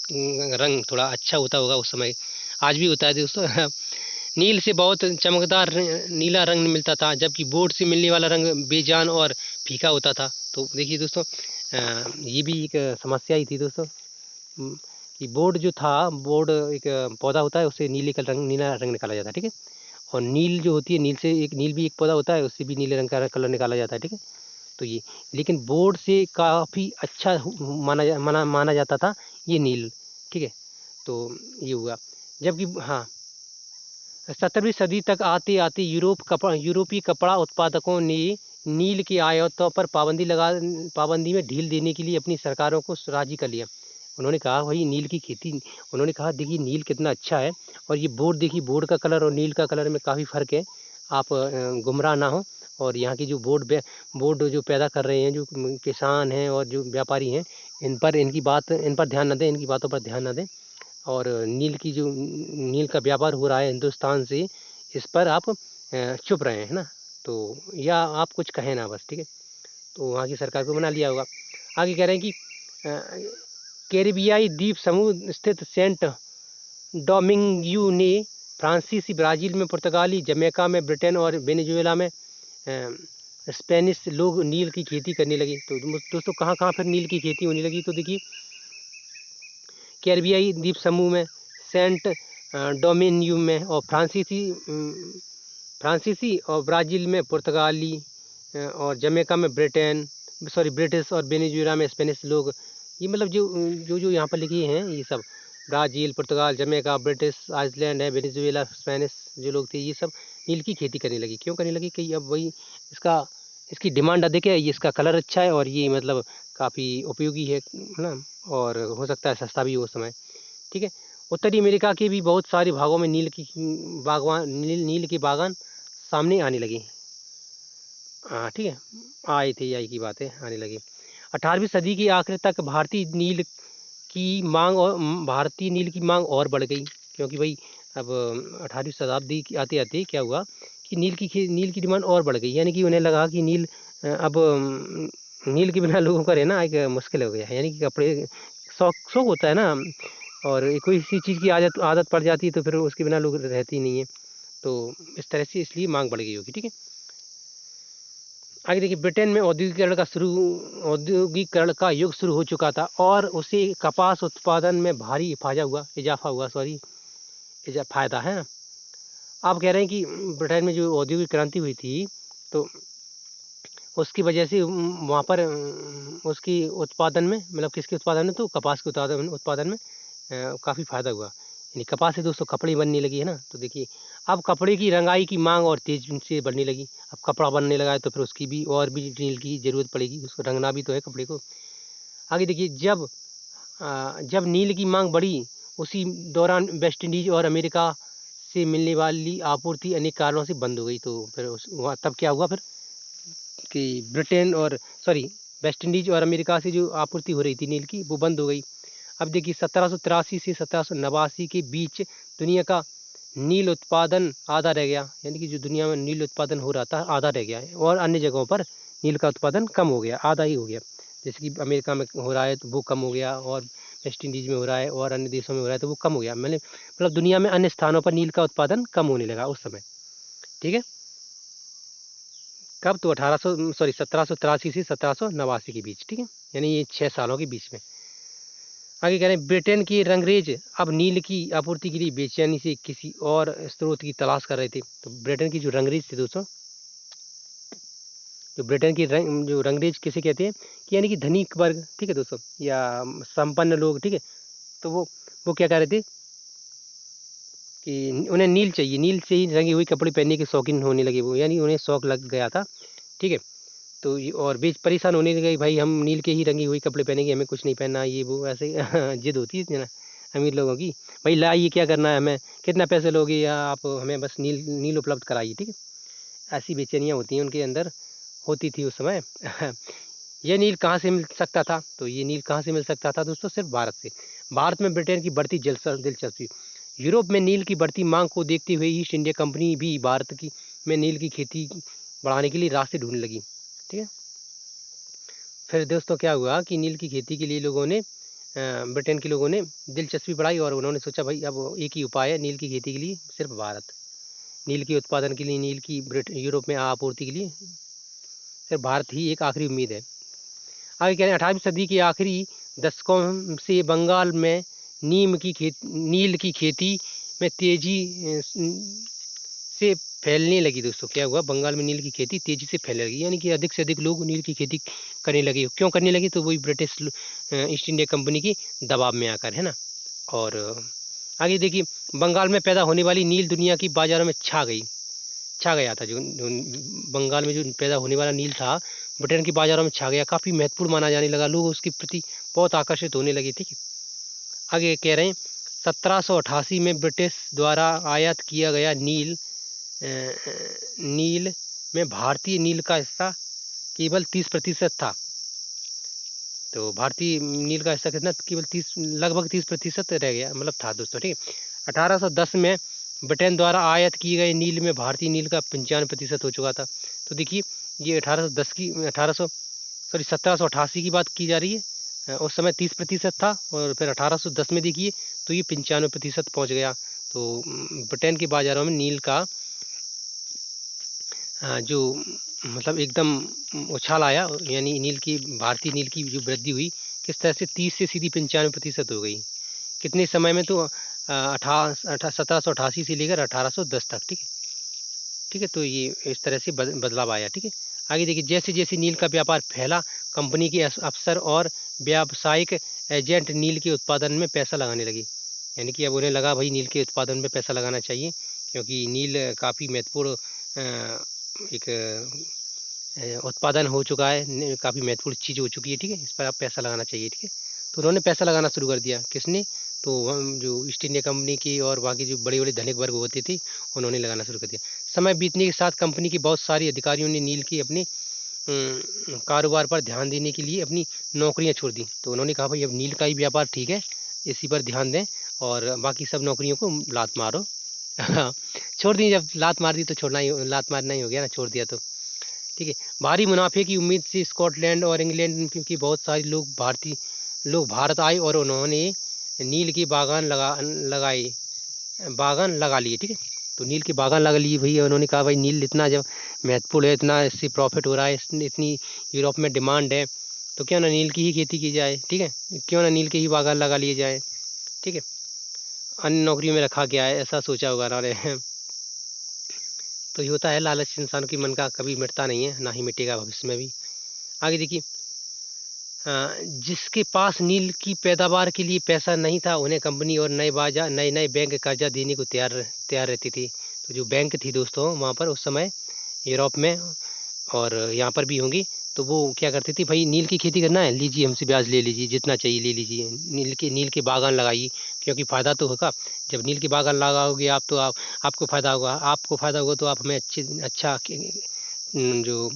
रंग थोड़ा अच्छा होता होगा उस समय, आज भी होता है दोस्तों नील से बहुत चमकदार नीला रंग मिलता था, जबकि बोर्ड से मिलने वाला रंग बेजान और फीका होता था। तो देखिए दोस्तों, ये भी एक समस्या ही थी दोस्तों कि बोर्ड एक पौधा होता है, उससे नीला रंग निकाला जाता है। ठीक है, और नील जो होती है, नील भी एक पौधा होता है, उससे भी नीले रंग का कलर निकाला जाता है। ठीक है, तो ये लेकिन बोर्ड से काफ़ी अच्छा माना जाता था ये नील। ठीक है, तो ये हुआ। जबकि हाँ, 17वीं सदी तक आते आते यूरोपीय कपड़ा उत्पादकों ने नील की आयातों पर पाबंदी में ढील देने के लिए अपनी सरकारों को राजी कर लिया। उन्होंने कहा भाई नील की खेती, उन्होंने कहा देखिए नील कितना अच्छा है, और ये बोर्ड देखिए, बोर्ड का कलर और नील का कलर में काफ़ी फ़र्क है, आप गुमराह ना हो। और यहाँ की जो बोर्ड जो पैदा कर रहे हैं, जो किसान हैं और जो व्यापारी हैं, इन पर ध्यान न दें, इनकी बातों पर ध्यान न दें। और नील का व्यापार हो रहा है हिंदुस्तान से, इस पर आप चुप रहे हैं ना, तो या आप कुछ कहें ना बस। ठीक है, तो वहाँ की सरकार को मना लिया होगा। आगे कह रहे हैं कि कैरिबियाई द्वीप समूह स्थित सेंट डोमिंग्यू ने फ्रांसीसी, ब्राज़ील में पुर्तगाली, जमैका में, ब्रिटेन और वेनेजुएला में स्पेनिश लोग नील की खेती करने लगे। तो दोस्तों कहाँ कहाँ फिर नील की खेती होने लगी? तो देखिए, कैरिबियाई द्वीप समूह में, सेंट डोमिनियम में, और फ्रांसीसी फ्रांसीसी और ब्राज़ील में पुर्तगाली और जमैका में ब्रिटिश और वेनेजुएला में स्पेनिश लोग, ये मतलब जो यहाँ पर लिखे हैं ये सब ब्राज़ील, पुर्तगाल, जमैका, ब्रिटिश, आइसलैंड है, वेनेजुएला, स्पेनिश जो लोग थे ये सब नील की खेती करने लगी। क्यों करने लगी कि अब वही इसकी डिमांड अधिक है, ये इसका कलर अच्छा है और ये मतलब काफ़ी उपयोगी है ना, और हो सकता है सस्ता भी हो उस समय। ठीक है। उत्तरी अमेरिका के भी बहुत सारे भागों में नील के बागान सामने आने लगे। हाँ ठीक है, आए थे यही की बात है, आने लगे। 18वीं सदी के आखिर तक भारतीय नील की मांग और बढ़ गई, क्योंकि भाई अब 18वीं शताब्दी की आते आते क्या हुआ कि नील की डिमांड और बढ़ गई, यानी कि उन्हें लगा कि नील के बिना लोगों का रहना एक मुश्किल हो गया है। यानी कि कपड़े शौक होता है ना, और कोई सी चीज़ की आदत पड़ जाती है तो फिर उसके बिना लोग रहती नहीं है। तो इस तरह से इसलिए मांग बढ़ गई होगी। ठीक है। आगे देखिए, ब्रिटेन में औद्योगिकरण का युग शुरू हो चुका था और उसे कपास उत्पादन में भारी इजाफा हुआ फायदा है ना। आप कह रहे हैं कि ब्रिटेन में जो औद्योगिक क्रांति हुई थी तो उसकी वजह से वहाँ पर उसकी उत्पादन में, मतलब किसके उत्पादन में, तो कपास के उत्पादन में काफ़ी फायदा हुआ। यानी कपास से दोस्तों कपड़े बनने लगी है ना। तो देखिए, अब कपड़े की रंगाई की मांग और तेज से बढ़ने लगी। अब कपड़ा बनने लगा है तो फिर उसकी भी और भी नील की ज़रूरत पड़ेगी, उसको रंगना भी तो है कपड़े को। आगे देखिए, जब नील की मांग बढ़ी उसी दौरान वेस्ट इंडीज और अमेरिका से मिलने वाली आपूर्ति अनेक कारणों से बंद हो गई। तो फिर तब क्या हुआ फिर कि वेस्ट इंडीज और अमेरिका से जो आपूर्ति हो रही थी नील की वो बंद हो गई। अब देखिए, 1783 से 1789 के बीच दुनिया का नील उत्पादन आधा रह गया। यानी कि जो दुनिया में नील उत्पादन हो रहा था आधा रह गया है, और अन्य जगहों पर नील का उत्पादन कम हो गया, आधा ही हो गया। जैसे कि अमेरिका में हो रहा है तो वो कम हो गया, और वेस्ट इंडीज़ में हो रहा है, और अन्य देशों में हो रहा है तो वो कम हो गया। मतलब दुनिया में अन्य स्थानों पर नील का उत्पादन कम होने लगा उस समय। ठीक है। कब? तो 1783 से 1789 के बीच। ठीक है, यानी ये 6 सालों के बीच में। आगे कह रहे हैं, ब्रिटेन के रंगरेज अब नील की आपूर्ति के लिए बेचैनी से किसी और स्रोत की तलाश कर रहे थे। तो ब्रिटेन की जो रंगरेज थे दोस्तों, जो ब्रिटेन की जो रंगरेज किसे कहते हैं कि यानी कि धनिक वर्ग, ठीक है दोस्तों, या संपन्न लोग। ठीक है। तो वो क्या कह रहे थे कि उन्हें नील चाहिए, नील से ही रंगे हुए कपड़े पहनने के शौकीन होने लगे वो, यानी उन्हें शौक लग गया था। ठीक है। तो और बेच परेशान होने लगे, भाई हम नील के ही रंगी हुई कपड़े पहनेंगे, हमें कुछ नहीं पहनना, ये वो ऐसे जिद होती है ना अमीर लोगों की। भाई लाइए, क्या करना है हमें, कितना पैसे लोगे, या आप हमें बस नील नील उपलब्ध कराइए। ठीक है। ऐसी बेचैनियाँ होती हैं उनके अंदर, होती थी उस समय। ये नील कहाँ से मिल सकता था? तो ये नील कहाँ से मिल सकता था दोस्तों? सिर्फ भारत से। भारत में ब्रिटेन की बढ़ती दिलचस्पी। यूरोप में नील की बढ़ती मांग को देखते हुए ईस्ट इंडिया कंपनी भी भारत की में नील की खेती बढ़ाने के लिए रास्ते ढूंढने लगी। ठीक है। फिर दोस्तों क्या हुआ कि नील की खेती के लिए ब्रिटेन के लोगों ने दिलचस्पी बढ़ाई, और उन्होंने सोचा भाई अब एक ही उपाय है नील की खेती के लिए, सिर्फ भारत। नील के उत्पादन के लिए, नील की यूरोप में आपूर्ति के लिए सिर्फ भारत ही एक आखिरी उम्मीद है। आगे कह रहे हैं, 18वीं सदी के आखिरी दशकों से बंगाल में नील की खेती में तेजी से फैलने लगी। दोस्तों क्या हुआ, बंगाल में नील की खेती तेजी से फैलने लगी, यानी कि अधिक से अधिक लोग नील की खेती करने लगे। क्यों करने लगे? तो वही ब्रिटिश ईस्ट इंडिया कंपनी के दबाव में आकर, है ना। और आगे देखिए, बंगाल में पैदा होने वाली नील दुनिया की बाज़ारों में छा गया था। जो बंगाल में जो पैदा होने वाला नील था, ब्रिटेन की बाज़ारों में छा गया, काफ़ी महत्वपूर्ण माना जाने लगा, लोग उसके प्रति बहुत आकर्षित होने लगे। ठीक है। आगे कह रहे हैं, 1788 में ब्रिटिश द्वारा आयात किया गया नील में भारतीय नील का हिस्सा केवल 30% था। तो भारतीय नील का हिस्सा कितना? केवल लगभग 30% रह गया, मतलब था दोस्तों। ठीक है। 1810 में ब्रिटेन द्वारा आयात किए गए नील में भारतीय नील का 95% हो चुका था। तो देखिए, ये 1788 की बात की जा रही है। उस समय 30% था, और फिर 1810 में देखिए तो ये 95% पहुँच गया। तो ब्रिटेन के बाज़ारों में नील का जो मतलब एकदम उछाल आया, यानी भारतीय नील की जो वृद्धि हुई, किस तरह से 30 से सीधी 95% हो गई। कितने समय में? तो 1788 से लेकर 1810 तक। ठीक है। ठीक है। तो ये इस तरह से बदलाव आया, ठीक है। आगे देखिए, जैसे जैसे नील का व्यापार फैला, कंपनी के अफसर और व्यावसायिक एजेंट नील के उत्पादन में पैसा लगाने लगे। यानी कि अब उन्हें लगा भाई नील के उत्पादन में पैसा लगाना चाहिए, क्योंकि नील काफ़ी महत्वपूर्ण एक उत्पादन हो चुका है, काफ़ी महत्वपूर्ण चीज़ हो चुकी है, ठीक है। इस पर आप पैसा लगाना चाहिए, ठीक है। तो उन्होंने पैसा लगाना शुरू कर दिया। किसने? तो हम जो ईस्ट इंडिया कंपनी की और बाकी जो बड़े बड़े धनिक वर्ग होते थे, उन्होंने लगाना शुरू कर दिया। समय बीतने के साथ कंपनी के बहुत सारे अधिकारियों ने नील की अपने कारोबार पर ध्यान देने के लिए अपनी नौकरियां छोड़ दी। तो उन्होंने कहा भाई अब नील का ही व्यापार ठीक है, इसी पर ध्यान दें और बाकी सब नौकरियों को लात मारो। छोड़ दी। जब लात मार दी तो छोड़ना ही, लात मारना ही हो गया ना, छोड़ दिया तो, ठीक है। भारी मुनाफे की उम्मीद से स्कॉटलैंड और इंग्लैंड क्योंकि बहुत सारे लोग भारत आए और उन्होंने नील की बागान लगा लिए, ठीक है। तो नील के बागान लगा लिए भैया। उन्होंने कहा भाई नील इतना जब महत्वपूर्ण है, इतना इससे प्रॉफिट हो रहा है, इतनी यूरोप में डिमांड है, तो क्यों ना नील की ही खेती की जाए, ठीक है। क्यों ना नील के ही बागान लगा लिए जाए, ठीक है। अन्य नौकरियों में रखा गया है, ऐसा सोचा होगा उन्होंने। तो ये होता है, लालच इंसान की मन का कभी मिटता नहीं है, ना ही मिटेगा भविष्य में भी। आगे देखिए, जिसके पास नील की पैदावार के लिए पैसा नहीं था, उन्हें कंपनी और नए नए बैंक कर्जा देने को तैयार रहती थी। तो जो बैंक थी दोस्तों वहाँ पर उस समय यूरोप में और यहाँ पर भी होंगी, तो वो क्या करती थी, भाई नील की खेती करना है, लीजिए हमसे ब्याज ले लीजिए, जितना चाहिए ले लीजिए, नील के बागान लगाइए, क्योंकि फ़ायदा तो होगा। जब नील के बागान लगाओगे आप तो आपको फ़ायदा होगा तो आप हमें अच्छा जो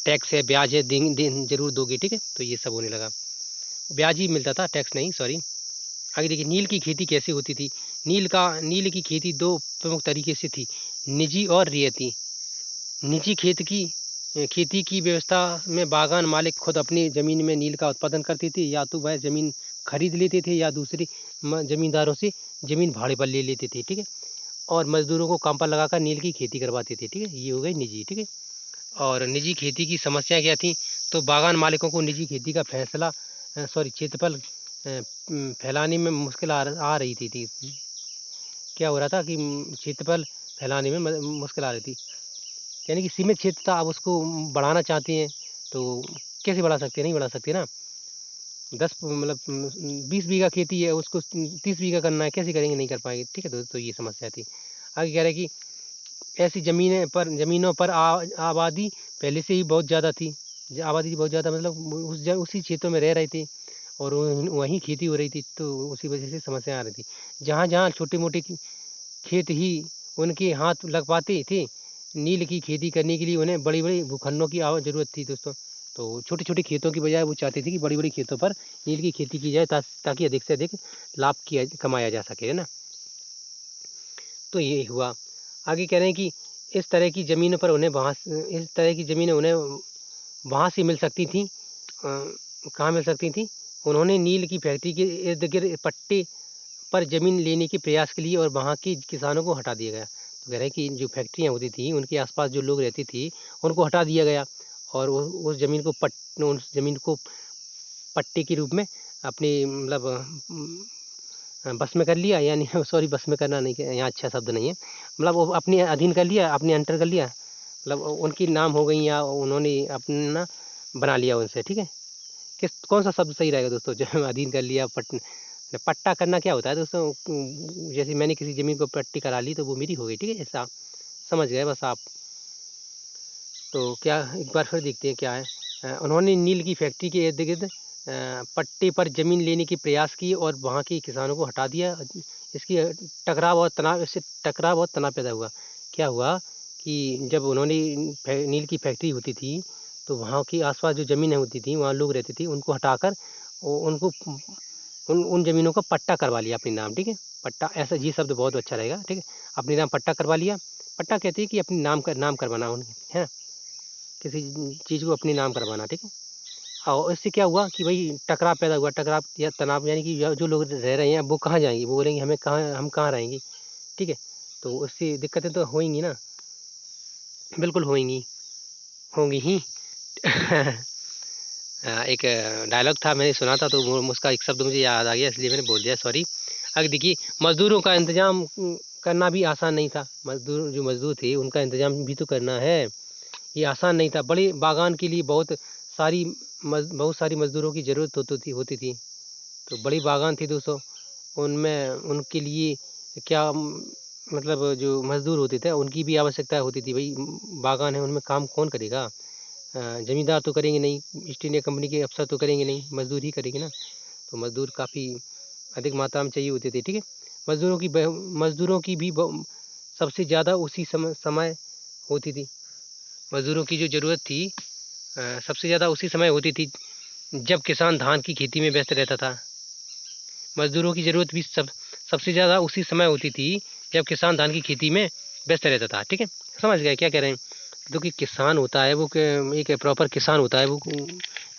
टैक्स है, ब्याज है, जरूर दोगे, ठीक है। तो ये सब होने लगा, ब्याज ही मिलता था, टैक्स नहीं, सॉरी। आगे देखिए, नील की खेती कैसे होती थी। नील की खेती दो प्रमुख तरीके से थी, निजी और रियायती। निजी खेती की व्यवस्था में बागान मालिक खुद अपनी ज़मीन में नील का उत्पादन करते थे, या तो वह ज़मीन खरीद लेते थे या दूसरे ज़मींदारों से ज़मीन भाड़े पर ले लेते थे, ठीक है। और मजदूरों को काम पर लगाकर नील की खेती करवाते थे, ठीक है। ये हो गई निजी, ठीक है। और निजी खेती की समस्या क्या थी, तो बागान मालिकों को निजी खेती का क्षेत्रफल फैलाने में मुश्किल आ रही थी। क्या हो रहा था कि क्षेत्रफल फैलाने में मुश्किल आ रही थी, यानी कि सीमित क्षेत्र था, अब उसको बढ़ाना चाहते हैं तो कैसे बढ़ा सकते हैं, नहीं बढ़ा सकते ना। 20 बीघा खेती है, उसको 30 बीघा करना है, कैसे करेंगे, नहीं कर पाएंगे, ठीक है। तो ये समस्या थी। आगे कह रहे हैं कि ऐसी ज़मीनों पर आबादी पहले से ही बहुत ज़्यादा थी। आबादी बहुत ज़्यादा मतलब उसी क्षेत्रों में रह रहे थे और वहीं खेती हो रही थी, तो उसी वजह से समस्या आ रही थी। जहाँ जहाँ छोटे मोटे खेत ही उनके हाथ लग पाते थे, नील की खेती करने के लिए उन्हें बड़ी बड़ी भूखंडों की ज़रूरत थी दोस्तों। तो छोटे छोटे खेतों की बजाय वो चाहते थे कि बड़ी बड़ी खेतों पर नील की खेती की जाए, ताकि अधिक से अधिक लाभ कमाया जा सके, है ना। तो ये हुआ। आगे कह रहे हैं कि इस तरह की ज़मीनों पर उन्हें इस तरह की ज़मीनें उन्हें वहाँ से मिल सकती थी। कहाँ मिल सकती थी? उन्होंने नील की फैक्ट्री के इर्द गिर्द पट्टे पर ज़मीन लेने के प्रयास के लिए और वहाँ के किसानों को हटा दिया गया। तो कह रहे हैं कि जो फैक्ट्रियाँ होती थी उनके आसपास जो लोग रहते थे उनको हटा दिया गया और उस ज़मीन को पट्टे के रूप में अपनी मतलब बस में कर लिया, यानी सॉरी, बस में करना नहीं, यहाँ अच्छा शब्द नहीं है, मतलब वो अपने अधीन कर लिया, अपने अंटर कर लिया, मतलब उनकी नाम हो गई या उन्होंने अपना बना लिया उनसे, ठीक है। कौन सा शब्द सही रहेगा दोस्तों, जो अधीन कर लिया, पट्टा करना क्या होता है दोस्तों, जैसे मैंने किसी ज़मीन को पट्टी करा ली तो वो मेरी हो गई, ठीक है, ऐसा समझ गए बस आप। तो क्या, एक बार फिर देखते हैं क्या है। उन्होंने नील की फैक्ट्री के इर्द गिर्द पट्टे पर ज़मीन लेने के प्रयास किए और वहाँ के किसानों को हटा दिया। इससे टकराव और तनाव पैदा हुआ। क्या हुआ कि जब उन्होंने नील की फैक्ट्री होती थी तो वहाँ के आसपास जो ज़मीनें होती थी, वहाँ लोग रहते थे, उनको हटाकर उनको उन ज़मीनों का पट्टा करवा लिया अपने नाम, ठीक है। पट्टा, ऐसा ये शब्द बहुत अच्छा रहेगा, ठीक है। अपने नाम पट्टा करवा लिया। पट्टा कहते हैं कि अपने नाम करवाना है, किसी चीज़ को अपने नाम करवाना, ठीक है। और इससे क्या हुआ कि भाई टकराव पैदा हुआ, टकराव या तनाव, यानी कि जो लोग रह रहे हैं अब वो कहाँ जाएंगे, वो बोलेंगे हम कहाँ रहेंगे, ठीक है। तो उससे दिक्कतें तो होंगी ना, बिल्कुल होंगी ही। एक डायलॉग था, मैंने सुना था, तो उसका एक शब्द मुझे याद आ गया, इसलिए मैंने बोल दिया, सॉरी। आगे देखिए, मजदूरों का इंतजाम करना भी आसान नहीं था। मजदूर थे उनका इंतजाम भी तो करना है, ये आसान नहीं था। बड़े बागान के लिए बहुत सारी मजदूरों की ज़रूरत होती थी। तो बड़ी बागान थी दोस्तों, उनमें उनके लिए क्या मतलब जो मजदूर होते थे उनकी भी आवश्यकता होती थी। भाई बागान है, उनमें काम कौन करेगा? ज़मींदार तो करेंगे नहीं, ईस्ट इंडिया कंपनी के अफसर तो करेंगे नहीं, मजदूर ही करेंगे ना। तो मजदूर काफ़ी अधिक मात्रा में चाहिए होते थे, ठीक है। मजदूरों की भी सबसे ज़्यादा उसी समय होती थी। मजदूरों की जो ज़रूरत थी सबसे ज़्यादा उसी समय होती थी जब किसान धान की खेती में व्यस्त रहता था। मजदूरों की ज़रूरत भी सबसे ज़्यादा उसी समय होती थी जब किसान धान की खेती में व्यस्त रहता था, ठीक है। समझ गए क्या कह रहे हैं? जो कि किसान होता है वो एक प्रॉपर किसान होता है वो,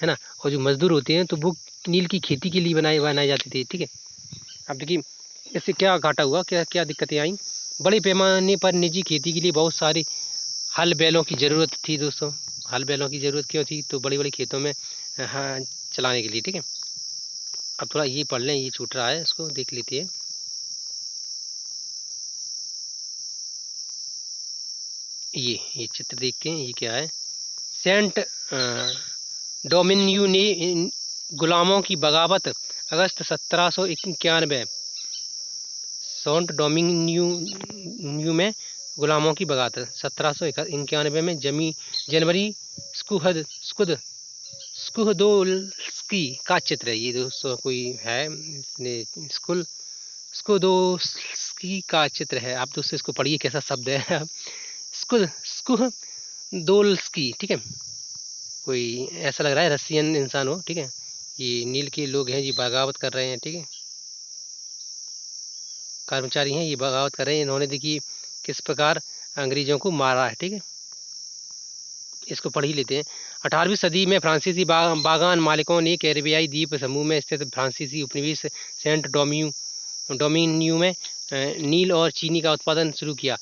है ना। और जो मजदूर होते हैं तो वो नील की खेती के लिए बनाई जाती थी, ठीक है। अब देखिए इससे क्या घाटा हुआ, क्या क्या दिक्कतें आई। बड़े पैमाने पर निजी खेती के लिए बहुत सारे हल बैलों की ज़रूरत थी दोस्तों। हल बैलों की ज़रूरत क्यों थी? तो बड़ी बड़ी खेतों में हाँ चलाने के लिए, ठीक है। अब थोड़ा ये पढ़ लें, ये छूट रहा है, इसको देख लेते हैं। ये चित्र देखते हैं, ये क्या है? सेंट डोमिनियो ने गुलामों की बगावत अगस्त 1791। सेंट डोमिनियो में गुलामों की बगावत 1791 में जनवरी स्कुहदोल्स्की का चित्र है ये दोस्तों। कोई है स्कुहदोल्स्की का चित्र है। आप दोस्तों इसको पढ़िए कैसा शब्द है। स्कुहदोल्स्की, ठीक है। कोई ऐसा लग रहा है रशियन इंसान हो, ठीक है। ये नील के लोग हैं, ये बगावत कर रहे हैं, ठीक है। कर्मचारी हैं, ये बगावत कर रहे हैं। इन्होंने देखिए किस प्रकार अंग्रेजों को मारा है, ठीक है। इसको पढ़ ही लेते हैं। 18वीं सदी में फ्रांसीसी बागान मालिकों ने कैरिबियाई द्वीप समूह में स्थित फ्रांसीसी उपनिवेश सेंट डोमिनियो में नील और चीनी का उत्पादन शुरू किया।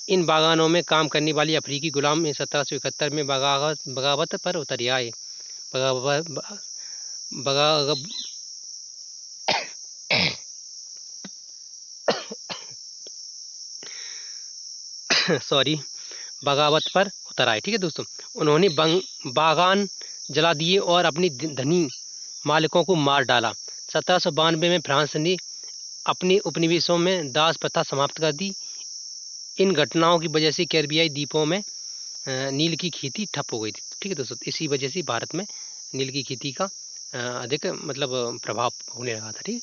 इन बागानों में काम करने वाली अफ्रीकी गुलाम 1771 में बगावत पर उतर आए। सॉरी बगावत पर उतर आए, ठीक है दोस्तों। उन्होंने बागान जला दिए और अपनी धनी मालिकों को मार डाला। 1792 में फ्रांस ने अपने उपनिवेशों में दास प्रथा समाप्त कर दी। इन घटनाओं की वजह से कैरिबियाई द्वीपों में नील की खेती ठप हो गई थी, ठीक है दोस्तों। इसी वजह से भारत में नील की खेती का अधिक मतलब प्रभाव होने लगा था, ठीक है।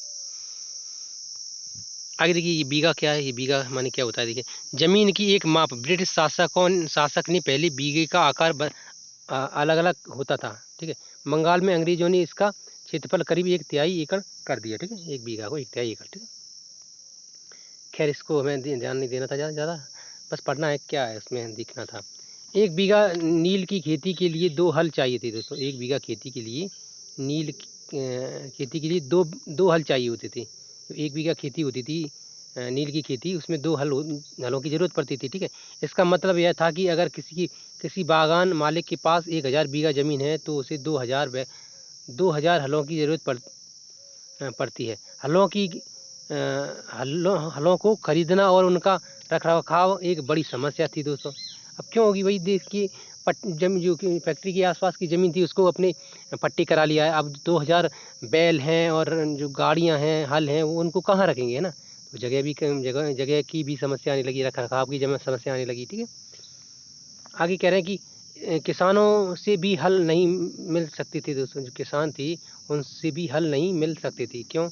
आगे देखिए ये बीघा क्या है? ये बीघा माने क्या होता है? देखिए जमीन की एक माप। ब्रिटिश शासक ने पहले बीघे का आकार अलग अलग होता था, ठीक है। बंगाल में अंग्रेजों ने इसका क्षेत्रफल करीब 1/3 एकड़ कर दिया, ठीक है। एक बीघा को 1/3 एकड़, ठीक है। खैर इसको हमें ध्यान नहीं देना था ज़्यादा, बस पढ़ना है क्या है उसमें दिखना था। एक बीघा नील की खेती के लिए 2 हल चाहिए थे दोस्तों। एक बीघा खेती के लिए खेती के लिए दो हल चाहिए होते थे। तो एक बीघा खेती होती थी नील की खेती, उसमें 2 हलों की ज़रूरत पड़ती थी, ठीक है। इसका मतलब यह था कि अगर किसी बागान मालिक के पास 1000 बीघा ज़मीन है तो उसे 2000 हलों की ज़रूरत पड़ती है। हलों को खरीदना और उनका रखरखाव एक बड़ी समस्या थी दोस्तों। अब क्यों होगी भाई? देश की जमीन जो कि फैक्ट्री के आसपास की ज़मीन थी उसको अपने पट्टी करा लिया है। अब 2000 बैल हैं और जो गाड़ियां हैं, हल हैं, वो उनको कहाँ रखेंगे, है ना। तो जगह की भी समस्या आने लगी, रखरखाव की समस्या आने लगी, ठीक है। आगे कह रहे हैं कि किसानों से भी हल नहीं मिल सकती थी दोस्तों। जो किसान थी उनसे भी हल नहीं मिल सकती थी। क्यों?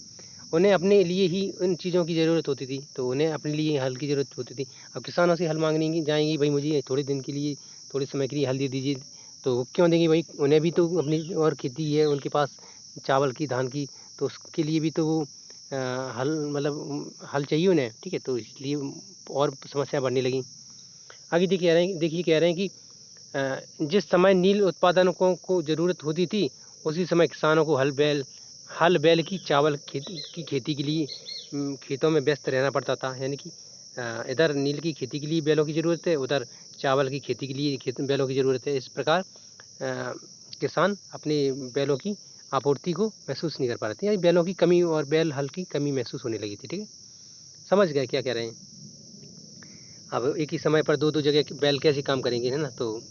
उन्हें अपने लिए ही उन चीज़ों की ज़रूरत होती थी, तो उन्हें अपने लिए हल की ज़रूरत होती थी। अब किसानों से हल मांगने की जाएंगी, भाई मुझे थोड़े दिन के लिए, थोड़े समय के लिए हल दे दीजिए, तो वो क्यों देंगे भाई? उन्हें भी तो अपनी और खेती है उनके पास, चावल की, धान की, तो उसके लिए भी तो वो हल मतलब हल चाहिए उन्हें, ठीक है। तो इसलिए और समस्या बढ़ने लगी। आगे देखिए कह रहे हैं कि जिस समय नील उत्पादकों को ज़रूरत होती थी उसी समय किसानों को हल बैल की चावल की खेती के लिए खेतों में व्यस्त रहना पड़ता था। यानी कि इधर नील की खेती के लिए बैलों की ज़रूरत है, उधर चावल की खेती के लिए बैलों की ज़रूरत है। इस प्रकार किसान अपने बैलों की आपूर्ति को महसूस नहीं कर पा रहे थे, यानी बैलों की कमी और बैल हल की कमी महसूस होने लगी थी, ठीक है। समझ गए क्या कह रहे हैं? अब एक ही समय पर दो दो जगह बैल कैसे काम करेंगे, है ना, तो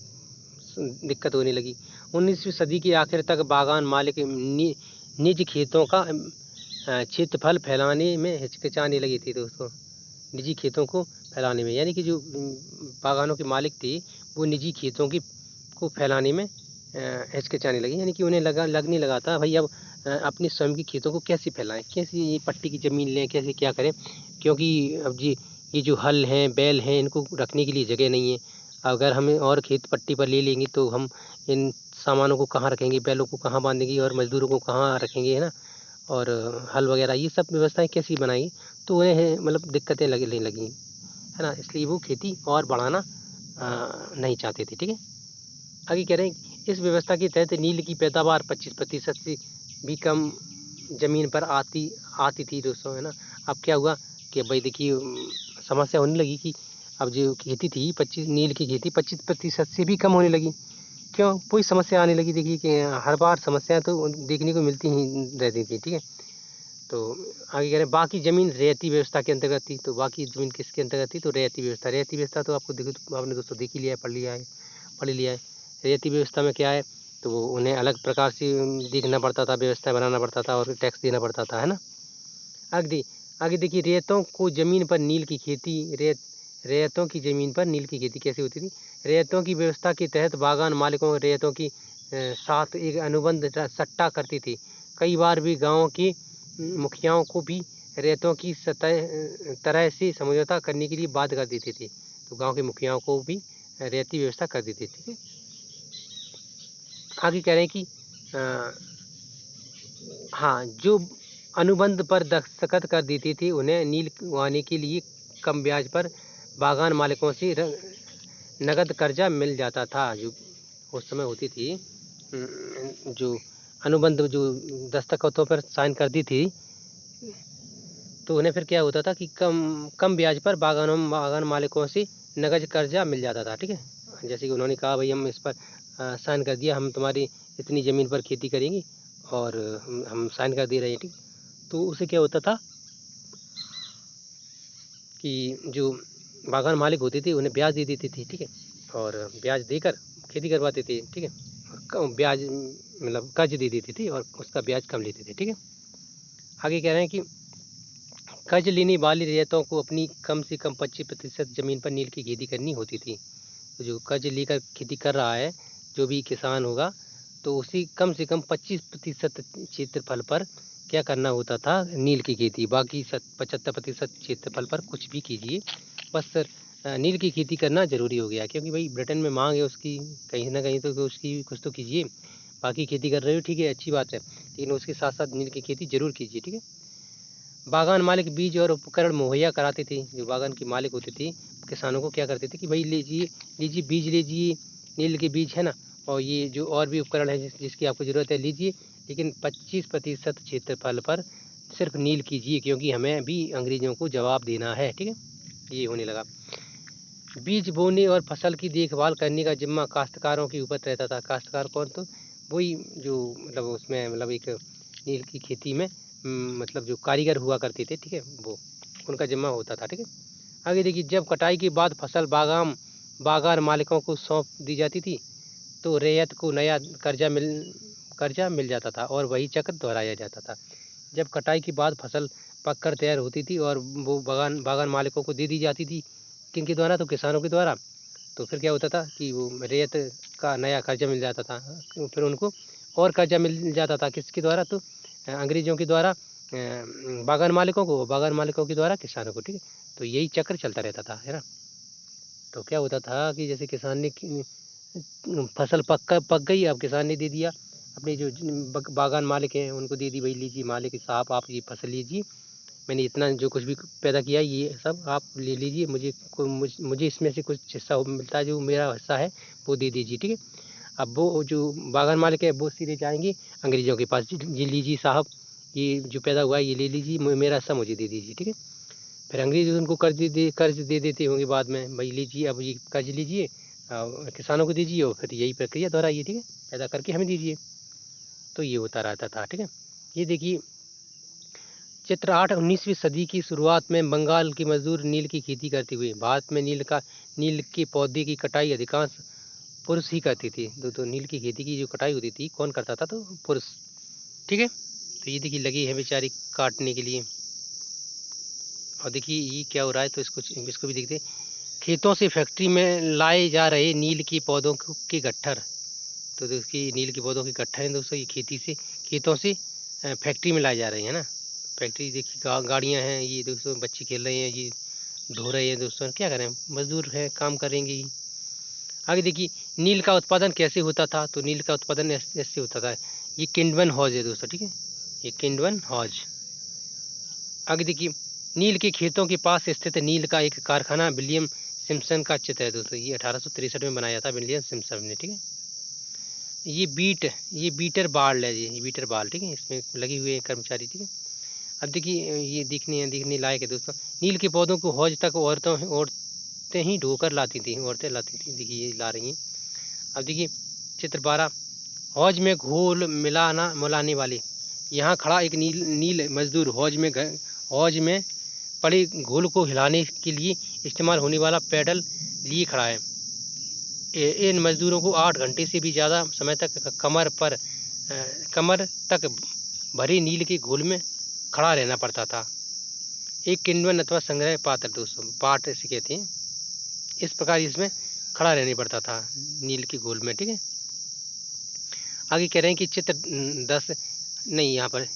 दिक्कत होने लगी। 19वीं सदी के आखिर तक बागान मालिक निज खेतों का क्षेत्रफल फैलाने में हिचकिचाने लगी थी दोस्तों, निजी खेतों को फैलाने में, यानी कि जो बागानों के मालिक थे वो निजी खेतों की को फैलाने में हिचकिचाने लगी, यानी कि उन्हें लगने लगा था भाई अब अपने स्वयं के खेतों को कैसे फैलाएं, कैसे ये पट्टी की ज़मीन लें, कैसे क्या करें, क्योंकि अब जी ये जो हल हैं बैल हैं इनको रखने के लिए जगह नहीं है। अगर हमें और खेत पट्टी पर ले लेंगे तो हम इन सामानों को कहाँ रखेंगे, बैलों को कहाँ बांधेंगे और मजदूरों को कहाँ रखेंगे, है ना, और हल वगैरह ये सब व्यवस्थाएं कैसी बनाई, तो उन्हें मतलब दिक्कतें लगने लगी, है ना, इसलिए वो खेती और बढ़ाना नहीं चाहते थे। ठीक है, आगे कह रहे हैं इस व्यवस्था के तहत नील की पैदावार 25% से भी कम ज़मीन पर आती थी दोस्तों, है ना। अब क्या हुआ कि भाई देखिए समस्या होने लगी कि अब जो खेती थी 25 नील की खेती 25% से भी कम होने लगी। क्यों, कोई समस्या आने लगी, देखिए कि हर बार समस्या तो देखने को मिलती ही रहती थी। ठीक है, तो आगे कह रहे हैं बाकी ज़मीन रैयती व्यवस्था के अंतर्गत थी, तो बाकी ज़मीन किसके अंतर्गत थी, तो रैयती व्यवस्था तो आपको देखो आपने दोस्तों देख ही लिया है, पढ़ ही लिया है। रैयती व्यवस्था में क्या है, तो वो उन्हें अलग प्रकार से देखना पड़ता था, व्यवस्था बनाना पड़ता था और टैक्स देना पड़ता था, है ना। आगे आगे देखिए रैयतों को ज़मीन पर नील की खेती रैयतों की ज़मीन पर नील की खेती कैसे होती थी। रैयतों की व्यवस्था के तहत बागान मालिकों रैयतों की साथ एक अनुबंध सट्टा करती थी। कई बार भी गाँव के मुखियाओं को भी रैयतों की तरह से समझौता करने के लिए बाध्य कर देती थी, तो गांव के मुखियाओं को भी रैयती व्यवस्था कर देती थी। ठीक है, आगे कह रहे हैं कि हाँ, जो अनुबंध पर दस्तखत कर देती थी उन्हें नील उगाने के लिए कम ब्याज पर बागान मालिकों से नगद कर्जा मिल जाता था। जो उस समय होती थी जो अनुबंध जो दस्तखतों पर साइन कर दी थी, तो उन्हें फिर क्या होता था कि कम कम ब्याज पर बागान मालिकों से नगद कर्जा मिल जाता था। ठीक है, जैसे कि उन्होंने कहा भाई हम इस पर साइन कर दिया, हम तुम्हारी इतनी ज़मीन पर खेती करेंगे और हम साइन कर दे रहे हैं। ठीक, तो उससे क्या होता था कि जो बागान मालिक होते थे उन्हें ब्याज दे देती थी। ठीक है, और ब्याज देकर खेती करवाते थे। ठीक है, और कम ब्याज मतलब कर्ज दे देती थी और उसका ब्याज कम लेते थे। ठीक है, आगे कह रहे हैं कि कर्ज लेने वाली रैयतों को अपनी कम से कम 25% ज़मीन पर नील की खेती करनी होती थी। तो जो कर्ज लेकर खेती कर रहा है जो भी किसान होगा, तो उसी कम से कम 25% क्षेत्रफल पर क्या करना होता था, नील की खेती। बाकी 75% क्षेत्रफल पर कुछ भी कीजिए, बस नील की खेती करना ज़रूरी हो गया, क्योंकि भाई ब्रिटेन में मांग है उसकी, कहीं ना कहीं तो उसकी कुछ तो कीजिए। बाकी खेती कर रहे हो ठीक है, अच्छी बात है, लेकिन उसके साथ साथ नील की खेती ज़रूर कीजिए। ठीक है, बागान मालिक बीज और उपकरण मुहैया कराते थे। जो बागान के मालिक होते थे किसानों को क्या करते थे कि भाई लीजिए लीजिए बीज लीजिए, नील के बीज, है ना, और ये जो और भी उपकरण है जिसकी आपको ज़रूरत है लीजिए, लेकिन 25% क्षेत्रफल पर सिर्फ नील कीजिए, क्योंकि हमें भी अंग्रेजों को जवाब देना है। ठीक है, ये होने लगा। बीज बोने और फसल की देखभाल करने का जिम्मा काश्तकारों के ऊपर रहता था। काश्तकार कौन, तो वही जो मतलब उसमें मतलब एक नील की खेती में मतलब जो कारीगर हुआ करते थे, ठीक है, वो उनका जिम्मा होता था। ठीक है, आगे देखिए जब कटाई के बाद फसल बागान मालिकों को सौंप दी जाती थी, तो रैयत को नया कर्जा मिल जाता था और वही चक्र दोहराया जाता था। जब कटाई के बाद फसल पककर तैयार होती थी और वो बागान मालिकों को दे दी जाती थी, किनके द्वारा, तो किसानों के द्वारा, तो फिर क्या होता था कि वो रैयत का नया कर्जा मिल जाता था। फिर उनको और कर्जा मिल जाता था किसके द्वारा, तो अंग्रेज़ों के द्वारा बागान मालिकों के द्वारा किसानों को। ठीक है, तो यही चक्र चलता रहता था, है ना। तो क्या होता था कि जैसे किसान ने फसल पक गई, अब किसान ने दे दिया अपने जो बागान मालिक हैं उनको दे दी, भाई लीजिए मालिक साहब आप ये फसल लीजिए, मैंने इतना जो कुछ भी पैदा किया ये सब आप ले लीजिए, मुझे इसमें से कुछ हिस्सा मिलता है, जो मेरा हिस्सा है वो दे दीजिए। ठीक है, अब वो जो बागान मालिक है वो सीधे जाएंगे अंग्रेज़ों के पास, ये लीजिए साहब ये जो पैदा हुआ है ये ले लीजिए, मेरा हिस्सा मुझे दे दीजिए। ठीक है, फिर अंग्रेज़ उनको कर्ज दे देते होंगे बाद में, भाई लीजिए अब ये कर्ज लीजिए किसानों को दीजिए और फिर यही प्रक्रिया दोहराइए। ठीक है, पैदा करके हमें दीजिए, तो ये होता रहता था। ठीक है, ये देखिए चित्र 8 19वीं सदी की शुरुआत में बंगाल की मजदूर नील की खेती करते हुए भारत में नील के पौधे की कटाई अधिकांश पुरुष ही करती थी। तो नील की खेती की जो कटाई होती थी कौन करता था? तो पुरुष। ठीक है, तो ये देखिए लगी है बेचारी काटने के लिए। और देखिए ये क्या हो रहा है, तो इसको भी देखते। खेतों से फैक्ट्री में लाए जा रहे नील की पौधों के गट्ठर। तो देखिए नील के पौधों के गट्ठर हैं दोस्तों, ये खेतों से फैक्ट्री में लाए जा रहे हैं ना। फैक्ट्री देखिए गाड़ियाँ हैं, ये दोस्तों बच्चे खेल रहे हैं, ये ढो रहे हैं दोस्तों। क्या करें, मजदूर हैं, काम करेंगे ही। आगे देखिए नील का उत्पादन कैसे होता था? तो नील का उत्पादन ऐसे होता था। ये किंडवन हौज है दोस्तों, ठीक है, ये किंडवन हौज। आगे देखिए नील के खेतों के पास स्थित नील का एक कारखाना विलियम सिम्पसन का चित्र है दोस्तों। ये 1863 में बनाया था विलियम सिम्पसन ने, ठीक है। ये बीटर बाल है, ये बीटर बाल, ठीक है, इसमें लगे हुए हैं कर्मचारी, ठीक है। अब देखिए ये देखने लायक है दोस्तों। नील के पौधों को हौज तक औरतें ही ढोकर लाती थी, औरतें लाती थी। देखिए ये ला रही हैं। अब देखिए चित्र 12 हौज में घोल मिलाने वाले। यहाँ खड़ा एक नील मजदूर हौज में पड़े घोल को हिलाने के लिए इस्तेमाल होने वाला पैडल लिए खड़ा है। इन मजदूरों को 8 घंटे से भी ज़्यादा समय तक कमर तक भरे नील के घोल में खड़ा रहना पड़ता था। एक किण्वन अथवा संग्रह पात्र दोस्तों, पाट ऐसे कहते हैं। इस प्रकार इसमें खड़ा रहना पड़ता था नील के घोल में, ठीक है। आगे कह रहे हैं कि चित्र 10 नहीं, यहाँ पर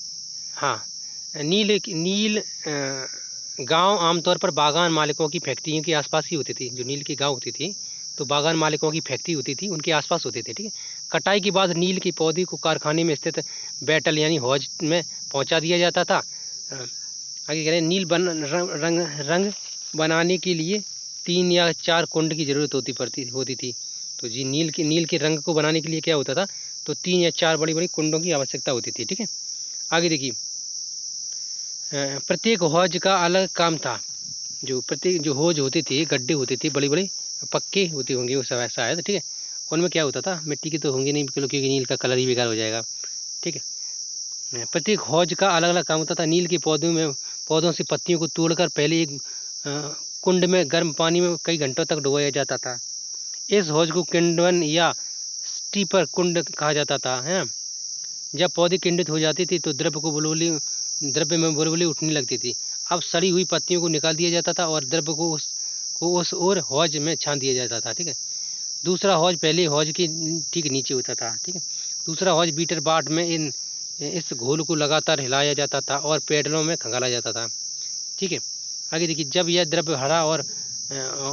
हाँ, नील गांव आमतौर पर बागान मालिकों की फैक्ट्रियों के आसपास ही होती थी। जो नील की गांव होती थी तो बागान मालिकों की फैक्ट्री होती थी, उनके आसपास होते थे, ठीक है। कटाई के बाद नील के पौधे को कारखाने में स्थित बैटल यानी हौज में पहुंचा दिया जाता था। आगे कह रहे हैं नील रंग बनाने के लिए 3 या 4 कुंड की ज़रूरत होती थी। तो जी नील के रंग को बनाने के लिए क्या होता था? तो 3 या 4 बड़ी बड़ी कुंडों की आवश्यकता होती थी, ठीक है। आगे देखिए प्रत्येक हौज का अलग काम था। जो हौज होते थे, गड्ढे होते थे, बड़े बड़े पक्के होते होंगे वो सब, ऐसा है, ठीक है। उनमें क्या होता था? मिट्टी के तो होंगे नहीं क्योंकि नील का कलर ही बेकार हो जाएगा, ठीक है। प्रत्येक हौज का अलग अलग काम होता था। नील के पौधों से पत्तियों को तोड़कर पहले एक कुंड में गर्म पानी में कई घंटों तक डुबोया जाता था। इस हौज को किण्वन या स्टीपर कुंड कहा जाता था, है। जब पौधे किण्वित हो जाते थे तो द्रव्य में बुलबुली उठने लगती थी। अब सड़ी हुई पत्तियों को निकाल दिया जाता था और द्रव्य को उस और हौज में छान दिया जाता था, ठीक है। दूसरा हौज पहले हौज के ठीक नीचे होता था, ठीक है। दूसरा हौज बीटर बाट में इस घोल को लगातार हिलाया जाता था और पेडलों में खंगाला जाता था, ठीक है। आगे देखिए जब यह द्रव्य हरा और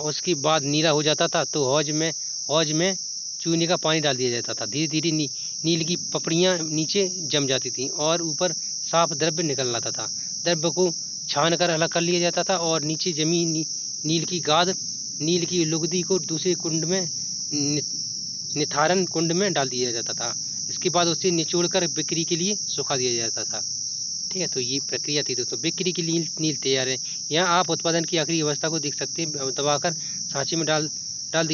उसके बाद नीला हो जाता था तो हौज में चूने का पानी डाल दिया जाता था। धीरे धीरे नील की पपड़ियाँ नीचे जम जाती थीं और ऊपर साफ द्रव्य निकल आता था। द्रव्य को छान कर अलग कर लिया जाता था और नीचे जमी नील की गाद, नील की लुगदी को दूसरे कुंड में निथारन कुंड में डाल दिया जाता था। इसके बाद उसे निचोड़कर बिक्री के लिए सुखा दिया जाता था, ठीक है। तो ये प्रक्रिया थी दोस्तों, बिक्री के लिए नील तैयार है। यहाँ आप उत्पादन की आखिरी अवस्था को देख सकते हैं। दबाकर सांचे में डाल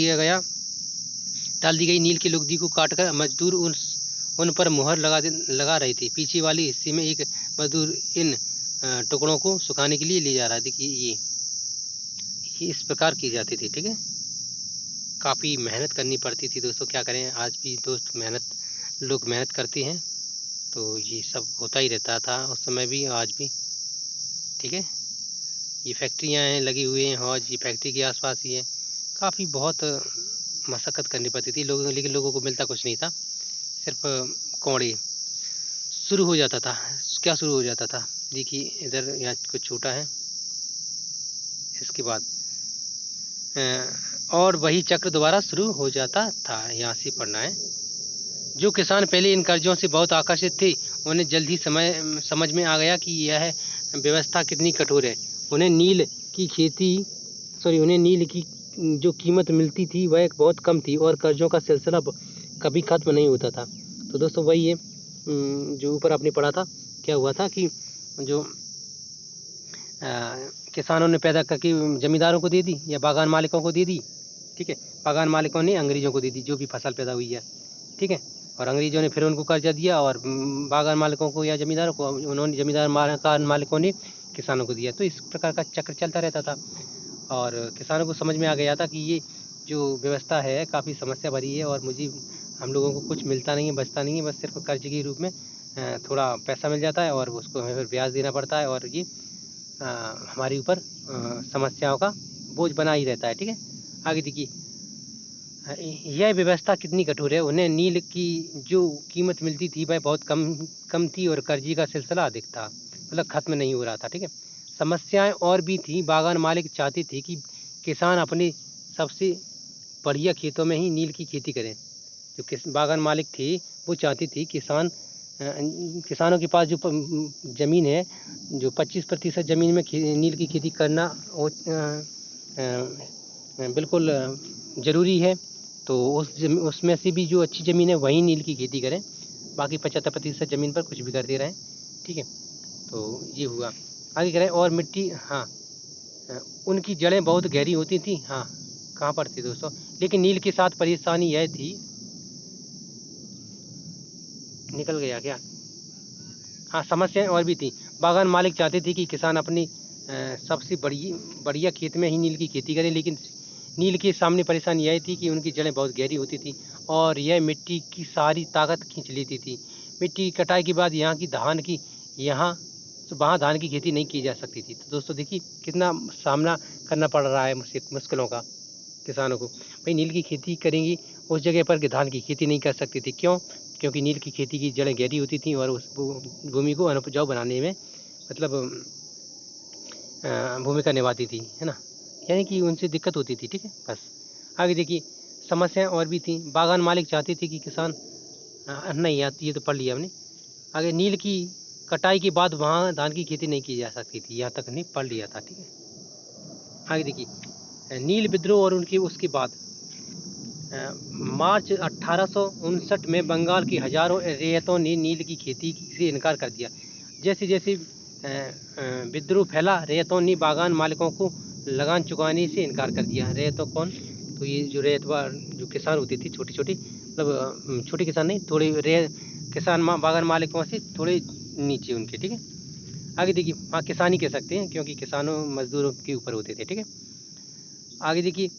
दी गई नील की लुगदी को काटकर मजदूर उन पर मुहर लगा रही थी। पीछे वाले हिस्से में एक मजदूर इन टुकड़ों को सुखाने के लिए ले जा रहा है। देखिए ये इस प्रकार की जाती थी, ठीक है। काफ़ी मेहनत करनी पड़ती थी दोस्तों, क्या करें, आज भी दोस्त लोग मेहनत करते हैं, तो ये सब होता ही रहता था उस समय भी, आज भी, ठीक है। ये फैक्ट्रियाँ हैं लगी हुई हैं, हौज ये फैक्ट्री के आसपास ही है। काफ़ी बहुत मशक्क़त करनी पड़ती थी लेकिन लोगों को मिलता कुछ नहीं था, सिर्फ कौड़े। शुरू हो जाता था, क्या शुरू हो जाता था? देखिए इधर यहाँ कुछ छोटा है, इसके बाद और वही चक्र दोबारा शुरू हो जाता था। यहाँ से पढ़ना है। जो किसान पहले इन कर्जों से बहुत आकर्षित थे उन्हें जल्द ही समझ में आ गया कि यह व्यवस्था कितनी कठोर है। उन्हें नील की जो कीमत मिलती थी वह बहुत कम थी और कर्जों का सिलसिला कभी खत्म नहीं होता था। तो दोस्तों वही है जो ऊपर आपने पढ़ा था, क्या हुआ था कि जो किसानों ने पैदा करके जमींदारों को दे दी या बागान मालिकों को दे दी, ठीक है। बागान मालिकों ने अंग्रेज़ों को दे दी जो भी फसल पैदा हुई है, ठीक है। और अंग्रेज़ों ने फिर उनको कर्जा दिया और बागान मालिकों को या ज़मींदारों को, उन्होंने ज़मींदार मकान मालिकों ने किसानों को दिया। तो इस प्रकार का चक्र चलता रहता था और किसानों को समझ में आ गया था कि ये जो व्यवस्था है काफ़ी समस्या भरी है और हम लोगों को कुछ मिलता नहीं है, बचता नहीं है, बस सिर्फ कर्ज के रूप में थोड़ा पैसा मिल जाता है और उसको हमें फिर ब्याज देना पड़ता है और ये हमारे ऊपर समस्याओं का बोझ बना ही रहता है। ठीक है, आगे देखिए, यह व्यवस्था कितनी कठोर है। उन्हें नील की जो कीमत मिलती थी वह बहुत कम थी और कर्जी का सिलसिला अधिक था, मतलब खत्म नहीं हो रहा था। ठीक है, समस्याएं और भी थी। बागान मालिक चाहते थे कि किसान अपने सबसे बढ़िया खेतों में ही नील की खेती करें। जो बागान मालिक थे वो चाहते थे किसानों के पास जो ज़मीन है, जो 25% ज़मीन में नील की खेती करना वो बिल्कुल ज़रूरी है। तो उसमें से भी जो अच्छी ज़मीन है वहीं नील की खेती करें, बाकी 75% ज़मीन पर कुछ भी करते रहें। ठीक है, तो ये हुआ। आगे करें और मिट्टी, हाँ, उनकी जड़ें बहुत गहरी होती थी। हाँ, कहाँ पर थी दोस्तों, लेकिन नील के साथ परेशानी यह थी, निकल गया क्या? हाँ, समस्याएं और भी थी। बागान मालिक चाहते थे कि किसान अपनी सबसे बढ़िया खेत में ही नील की खेती करें, लेकिन नील के सामने परेशानी यह थी कि उनकी जड़ें बहुत गहरी होती थी और यह मिट्टी की सारी ताकत खींच लेती थी। मिट्टी की कटाई के बाद यहाँ वहाँ धान की खेती नहीं की जा सकती थी। तो दोस्तों देखिए कितना सामना करना पड़ रहा है मुश्किलों का किसानों को। भाई नील की खेती करेंगी उस जगह पर धान की खेती नहीं कर सकती थी। क्यों? क्योंकि नील की खेती की जड़ें गहरी होती थी और उस भूमि को अनउपजाऊ बनाने में मतलब भूमिका निभाती थी, है ना, यानी कि उनसे दिक्कत होती थी। ठीक है, बस आगे देखिए, समस्याएं और भी थी। बागान मालिक चाहते थे कि किसान नहीं आती, ये तो पढ़ लिया हमने। आगे, नील की कटाई के बाद वहाँ धान की खेती नहीं की जा सकती थी, यहाँ तक नहीं पढ़ लिया था। ठीक है, आगे देखिए, नील विद्रोह और उसके बाद मार्च 1859 में बंगाल की हजारों रियायतों ने नील की खेती से इनकार कर दिया। जैसे जैसे विद्रोह फैला, रियायतों ने बागान मालिकों को लगान चुकाने से इनकार कर दिया। रियायतों कौन? तो ये जो जो किसान होती थी, छोटी छोटी, मतलब छोटे किसान नहीं, थोड़े किसान बागान मालिकों से थोड़े नीचे उनके। ठीक है, आगे देखिए, हाँ किसान ही कह सकते हैं क्योंकि किसानों मजदूरों के ऊपर होते थे। ठीक है, आगे देखिए,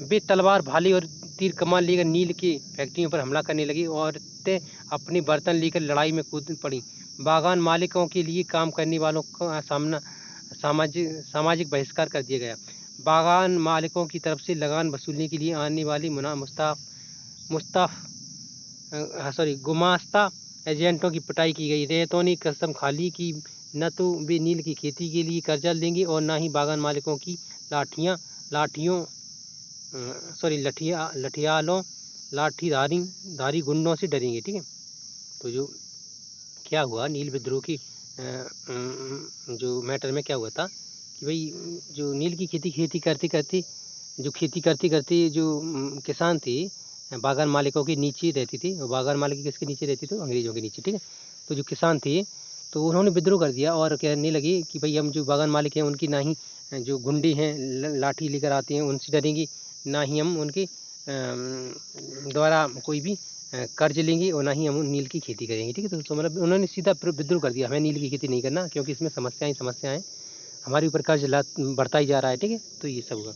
वे तलवार, भाले और तीर कमान लेकर नील की फैक्ट्रियों पर हमला करने लगी। औरतें अपने बर्तन लेकर लड़ाई में कूद पड़ी। बागान मालिकों के लिए काम करने वालों का सामाजिक बहिष्कार कर दिया गया। बागान मालिकों की तरफ से लगान वसूलने के लिए आने वाली गुमास्ता एजेंटों की पिटाई की गई। रेतों ने कसम खा ली कि न तो वे नील की खेती के लिए कर्जा लेंगे और न ही बागान मालिकों की लठियालों लाठीधारी गुंडों से डरेंगे। ठीक है, तो जो क्या हुआ नील विद्रोह की जो मैटर में क्या हुआ था कि भाई जो नील की खेती करते करते जो किसान थे, बागान मालिकों के नीचे रहती थी। और बागान मालिक किसके नीचे रहती थी? अंग्रेज़ों के नीचे। ठीक है, तो जो किसान थे तो उन्होंने विद्रोह कर दिया और कहने लगे कि भाई हम जो बागान मालिक हैं उनकी ना ही जो गुंडे हैं लाठी लेकर आते हैं उनसे डरेंगे, ना ही हम उनके द्वारा कोई भी कर्ज लेंगे और ना ही हम नील की खेती करेंगे। ठीक है, तो मतलब उन्होंने सीधा विद्रोह कर दिया, हमें नील की खेती नहीं करना क्योंकि इसमें समस्याएं हमारे ऊपर कर्ज बढ़ता ही जा रहा है। ठीक है, तो ये सब हुआ।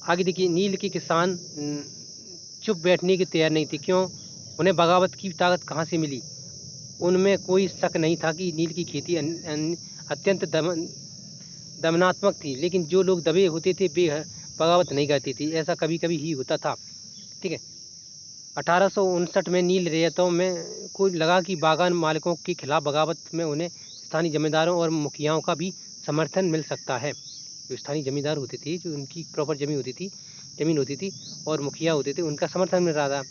आगे देखिए, नील के किसान चुप बैठने के तैयार नहीं थे। क्यों? उन्हें बगावत की ताकत कहाँ से मिली? उनमें कोई शक नहीं था कि नील की खेती अत्यंत दमनात्मक थी, लेकिन जो लोग दबे होते थे वे बगावत नहीं करते थे। ऐसा कभी कभी ही होता था। ठीक है, 1859 में नील रियायतों में को लगा कि बागान मालिकों के खिलाफ बगावत में उन्हें स्थानीय जमींदारों और मुखियाओं का भी समर्थन मिल सकता है। जो स्थानीय जमींदार होते थे, जो उनकी प्रॉपर ज़मीन होती थी और मुखिया होते थे, उनका समर्थन मिल रहा था।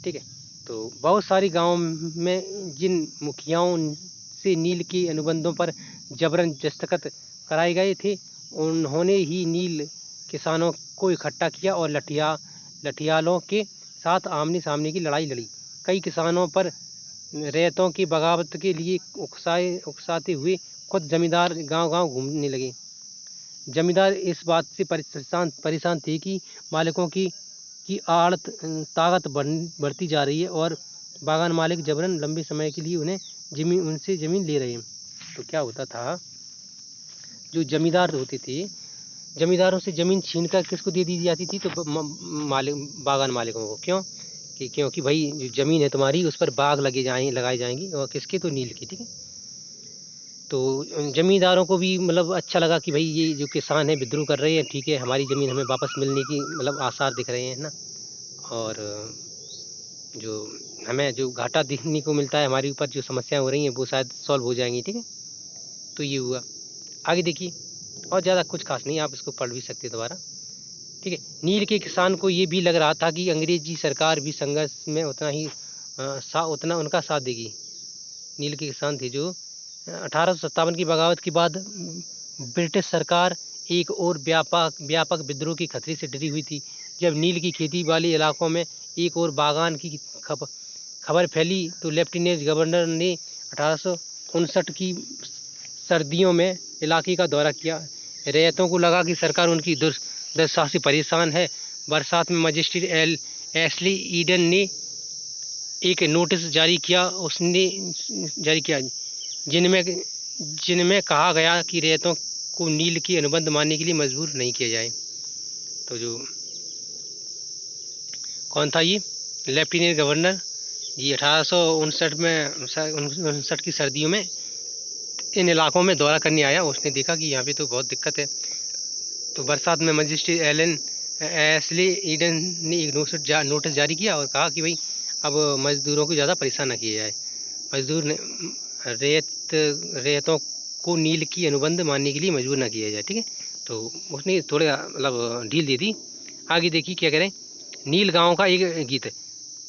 ठीक है, तो बहुत सारे गाँव में जिन मुखियाओं से नील के अनुबंधों पर जबरन दस्तखत कराए गए थे, उन्होंने ही नील किसानों को इकट्ठा किया और लठियालों के साथ आमने सामने की लड़ाई लड़ी। कई किसानों पर रैयतों की बगावत के लिए उकसाते हुए खुद जमींदार गांव-गांव घूमने लगे। जमींदार इस बात से परेशान थे कि मालिकों की की ताकत बढ़ती जा रही है और बागान मालिक जबरन लंबे समय के लिए उनसे ज़मीन ले रहे हैं। तो क्या होता था, जो जमींदार होते थे, जमींदारों से ज़मीन छीनकर किसको दे दी जाती थी, तो बागान मालिकों को। क्यों? क्योंकि भाई जो ज़मीन है तुम्हारी, उस पर बाग लगाए जाएंगी, और किसके, तो नील की। ठीक है, तो ज़मींदारों को भी मतलब अच्छा लगा कि भाई ये जो किसान है विद्रोह कर रहे हैं, ठीक है, हमारी ज़मीन हमें वापस मिलने की मतलब आसार दिख रहे हैं ना, और जो हमें जो घाटा देखने को मिलता है, हमारे ऊपर जो समस्याएं हो रही हैं वो शायद सॉल्व हो जाएंगी। ठीक है, तो ये हुआ। आगे देखिए, और ज़्यादा कुछ खास नहीं, आप इसको पढ़ भी सकते हैं दोबारा। ठीक है, नील के किसान को ये भी लग रहा था कि अंग्रेजी सरकार भी संघर्ष में उतना उनका साथ देगी। नील के किसान थे जो 1857 की बगावत के बाद ब्रिटिश सरकार एक और व्यापक विद्रोह के खतरे से डरी हुई थी। जब नील की खेती वाले इलाकों में एक और बागान की खबर फैली तो लेफ्टिनेंट गवर्नर ने 1859 की सर्दियों में इलाके का दौरा किया। रैयतों को लगा कि सरकार उनकी दुर्दशा से परेशान है। बरसात में मजिस्ट्रेट एशली ईडन ने एक नोटिस जारी किया जिनमें कहा गया कि रैयतों को नील के अनुबंध मानने के लिए मजबूर नहीं किया जाए। तो जो कौन था ये लेफ्टिनेंट गवर्नर, ये 1859 की सर्दियों में इन इलाकों में दौरा करने आया। उसने देखा कि यहाँ पे तो बहुत दिक्कत है। तो बरसात में मजिस्ट्रेट एशली ईडन ने एक नोटिस जारी किया और कहा कि भाई अब मजदूरों को ज़्यादा परेशान न किया जाए। मजदूर ने रैयतों को नील की अनुबंध मानने के लिए मजबूर न किया जाए। ठीक है, तो उसने थोड़ा मतलब ढील दे दी। आगे देखिए क्या करें, नील गाँव का एक गीत है।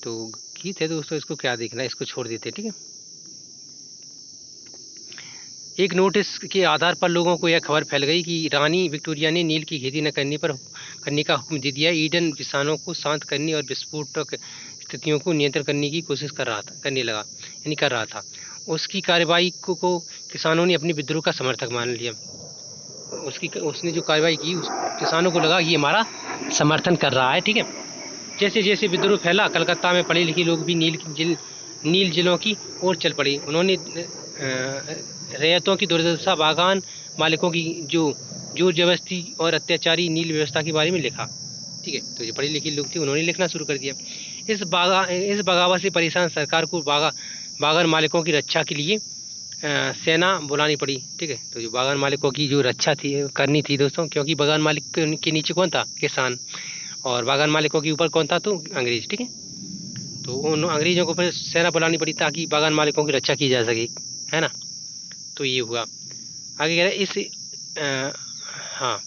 तो गीत है दोस्तों, इसको क्या देखना है, इसको छोड़ देते। ठीक है, एक नोटिस के आधार पर लोगों को यह खबर फैल गई कि रानी विक्टोरिया ने नील की खेती न करने का हुक्म दे दिया। ईडन किसानों को शांत करने और विस्फोटक स्थितियों को नियंत्रित करने की कोशिश कर रहा था। उसकी कार्रवाई को किसानों ने अपने विद्रोह का समर्थक मान लिया। उसने जो कार्रवाई की, किसानों को लगा ये हमारा समर्थन कर रहा है। ठीक है, जैसे जैसे विद्रोह फैला, कलकत्ता में पढ़े लिखे लोग भी नील जिलों की ओर चल पड़े। उन्होंने रैयतों की दुर्दशा, बागान मालिकों की जो जोर जबरदस्ती और अत्याचारी नील व्यवस्था के बारे में लिखा। ठीक है, तो जो पढ़े लिखे लोग थे उन्होंने लिखना शुरू कर दिया। इस बगावत से परेशान सरकार को बागान मालिकों की रक्षा के लिए सेना बुलानी पड़ी। ठीक है, तो जो बागान मालिकों की जो रक्षा थी करनी थी दोस्तों, क्योंकि बागान मालिक के नीचे कौन था, किसान, और बागान मालिकों के ऊपर कौन था, तो अंग्रेज। ठीक है, तो उन अंग्रेजों को फिर सेना बुलानी पड़ी ताकि बागान मालिकों की रक्षा की जा सके, है ना। तो ये हुआ। आगे कह रहे हाँ,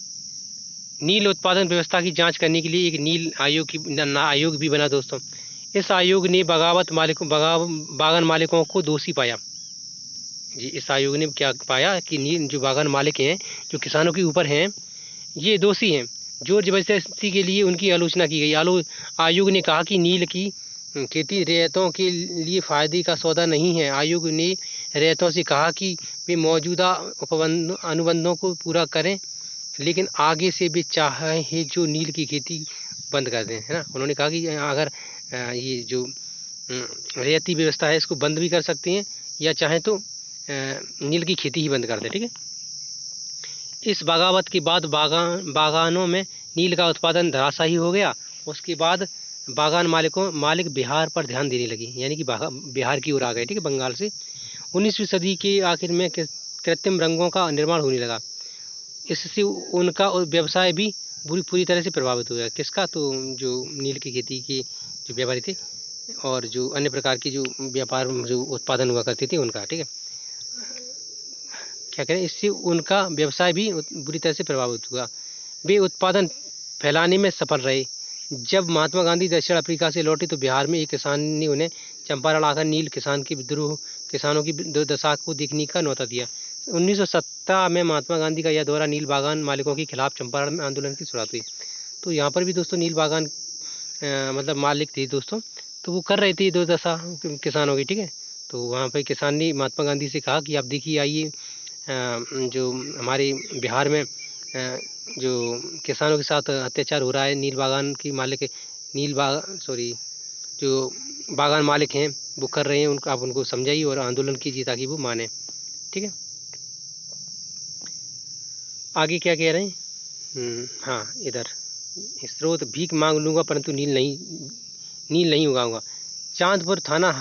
नील उत्पादन व्यवस्था की जांच करने के लिए एक नील आयोग भी बना दोस्तों। इस आयोग ने बागान मालिकों को दोषी पाया जी। इस आयोग ने क्या पाया कि नील जो बागान मालिक हैं, जो किसानों के ऊपर हैं, ये दोषी हैं। जोर जबरदस्ती के लिए उनकी आलोचना की गई। आयोग ने कहा कि नील की खेती रैयतों के लिए फ़ायदे का सौदा नहीं है। आयोग ने रैयतों से कहा कि वे मौजूदा अनुबंधों को पूरा करें, लेकिन आगे से वे चाहे जो नील की खेती बंद कर दें, है ना। उन्होंने कहा कि अगर ये जो रैयती व्यवस्था है इसको बंद भी कर सकते हैं, या चाहें तो नील की खेती ही बंद कर दें। ठीक है, इस बगावत के बाद बागानों में नील का उत्पादन धराशायी हो गया। उसके बाद बागान मालिक बिहार पर ध्यान देने लगे, यानी कि बिहार की ओर आ गए। ठीक है, बंगाल से। 19वीं सदी के आखिर में कृत्रिम रंगों का निर्माण होने लगा। इससे उनका व्यवसाय भी पूरी तरह से प्रभावित हो गया। किसका, तो जो नील की खेती के जो व्यापारी थे और जो अन्य प्रकार की जो व्यापार जो उत्पादन हुआ करते थे उनका। ठीक है, क्या करें, इससे उनका व्यवसाय भी बुरी तरह से प्रभावित हुआ। वे उत्पादन फैलाने में सफल रहे। जब महात्मा गांधी दक्षिण अफ्रीका से लौटे तो बिहार में एक किसान ने उन्हें चंपारण आकर नील किसानों की दुर्दशा को देखने का न्योता दिया। 1917 में महात्मा गांधी का यह दौरा नील बागान मालिकों के खिलाफ चंपारण आंदोलन की शुरुआत हुई। तो यहाँ पर भी दोस्तों नील बागान मतलब मालिक थे दोस्तों, तो वो कर रहे थे दुर्दशा किसानों की। ठीक है, तो वहाँ पर किसान ने महात्मा गांधी से कहा कि आप देखिए आइए, जो हमारे बिहार में जो किसानों के साथ अत्याचार हो रहा है, नील बागान की जो बागान मालिक हैं वो कर रहे हैं, उनको आप उनको समझाइए और आंदोलन कीजिए ताकि वो माने। ठीक है, आगे क्या कह रहे हैं? हाँ, इधर स्रोत भीख मांग लूँगा परंतु नील नहीं उगाऊंगा। चांदपुर थाना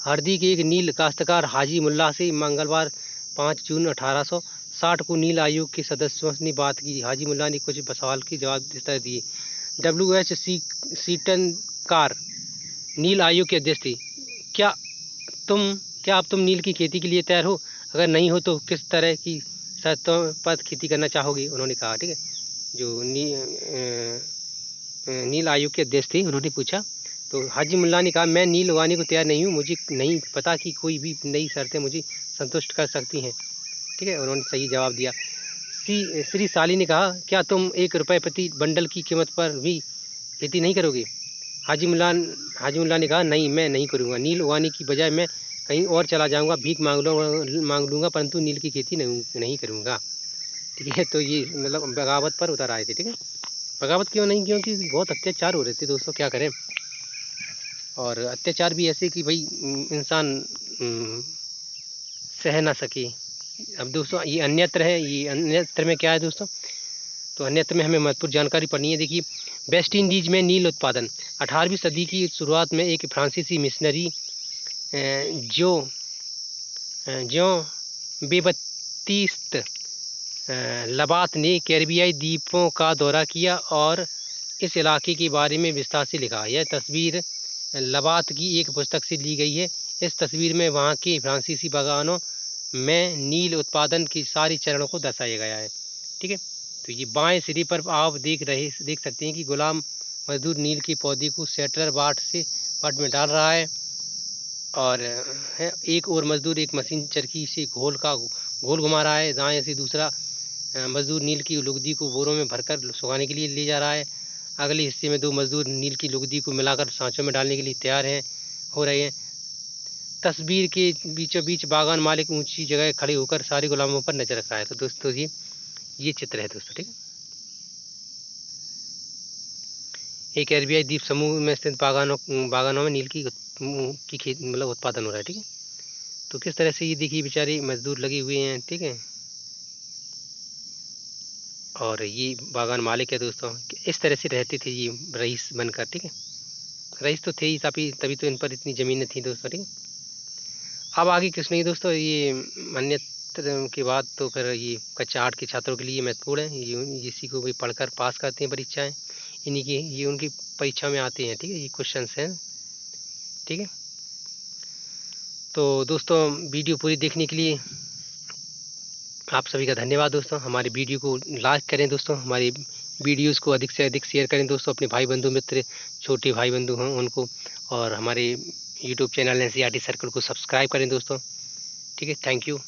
हरदी के एक नील काश्तकार हाजी मुल्ला से मंगलवार 5 जून 1860 को नील आयोग के सदस्यों ने बात की। हाजी मुल्ला ने कुछ सवाल के जवाब इस तरह दिए। WH सीटनकार नील आयोग के अध्यक्ष थे। क्या अब तुम नील की खेती के लिए तैयार हो? अगर नहीं हो तो किस तरह की शर्तों पर खेती करना चाहोगे? उन्होंने कहा। ठीक है, जो नील आयोग के अध्यक्ष थे उन्होंने पूछा, तो हाजी मुल्ला ने कहा, मैं नील उगाने को तैयार नहीं हूँ, मुझे नहीं पता कि कोई भी नई शर्तें मुझे संतुष्ट कर सकती हैं। ठीक है, उन्होंने सही जवाब दिया। श्री साली ने कहा, क्या तुम ₹1 प्रति बंडल की कीमत पर भी खेती नहीं करोगे? हाजी मुल्ला ने कहा, नहीं, मैं नहीं करूँगा। नील उगाने की बजाय मैं कहीं और चला जाऊँगा, भीख मांग लूँगा परंतु नील की खेती नहीं करूँगा। ठीक है, तो ये मतलब बगावत पर उतर आए थे। ठीक है, बगावत क्यों नहीं? क्योंकि बहुत अत्याचार हो रहे थे दोस्तों, क्या करें। और अत्याचार भी ऐसे कि भाई इंसान सह ना सके। अब दोस्तों ये अन्यत्र है, ये अन्यत्र में क्या है दोस्तों? तो अन्यत्र में हमें महत्वपूर्ण जानकारी पढ़नी है। देखिए, वेस्ट इंडीज में नील उत्पादन। 18वीं सदी की शुरुआत में एक फ्रांसीसी मिशनरी जो बेबतीस्त लबात ने कैरिबियाई द्वीपों का दौरा किया और इस इलाके के बारे में विस्तार से लिखा। यह तस्वीर लबात की एक पुस्तक से ली गई है। इस तस्वीर में वहाँ के फ्रांसीसी बागानों में नील उत्पादन के सारे चरणों को दर्शाया गया है। ठीक है, तो ये बाएं सिरे पर आप देख सकते हैं कि गुलाम मजदूर नील के पौधे को सेटलर बाट में डाल रहा है और एक और मजदूर एक मशीन चरखी से घोल घुमा रहा है। दाएं से दूसरा मजदूर नील की लुगदी को बोरों में भरकर सुखाने के लिए ले जा रहा है। अगले हिस्से में 2 मजदूर नील की लुगदी को मिलाकर सांचों में डालने के लिए हो रहे हैं। तस्वीर के बीचों बीच बागान मालिक ऊंची जगह खड़े होकर सारे गुलामों पर नजर रख रहा है। तो दोस्तों ये चित्र है दोस्तों। ठीक है, एक कैरिबियाई द्वीप समूह में स्थित बागानों में नील की खेती मतलब उत्पादन हो रहा है। ठीक है, तो किस तरह से ये देखिए बेचारे मजदूर लगे हुए हैं। ठीक है, और ये बागान मालिक है दोस्तों। इस तरह से रहते थे ये रईस बनकर। ठीक है, रईस तो थे ही, तभी तो इन पर इतनी ज़मीनें थी दोस्तों। ठीक है, अब आगे कुछ नहीं दोस्तों, ये अन्यत्र के बाद तो फिर ये कक्षा 8 के छात्रों के लिए महत्वपूर्ण है। ये इसी को भी पढ़कर पास करते हैं परीक्षाएं, इन्हीं की ये उनकी परीक्षा में आते हैं। ठीक है, ये क्वेश्चन हैं। ठीक है, तो दोस्तों वीडियो पूरी देखने के लिए आप सभी का धन्यवाद दोस्तों। हमारी वीडियो को लाइक करें दोस्तों, हमारी वीडियोस को अधिक से अधिक शेयर करें दोस्तों, अपने भाई बंधु मित्र, छोटे भाई बंधु हों उनको, और हमारे यूट्यूब चैनल NCERT सर्कल को सब्सक्राइब करें दोस्तों। ठीक है, थैंक यू।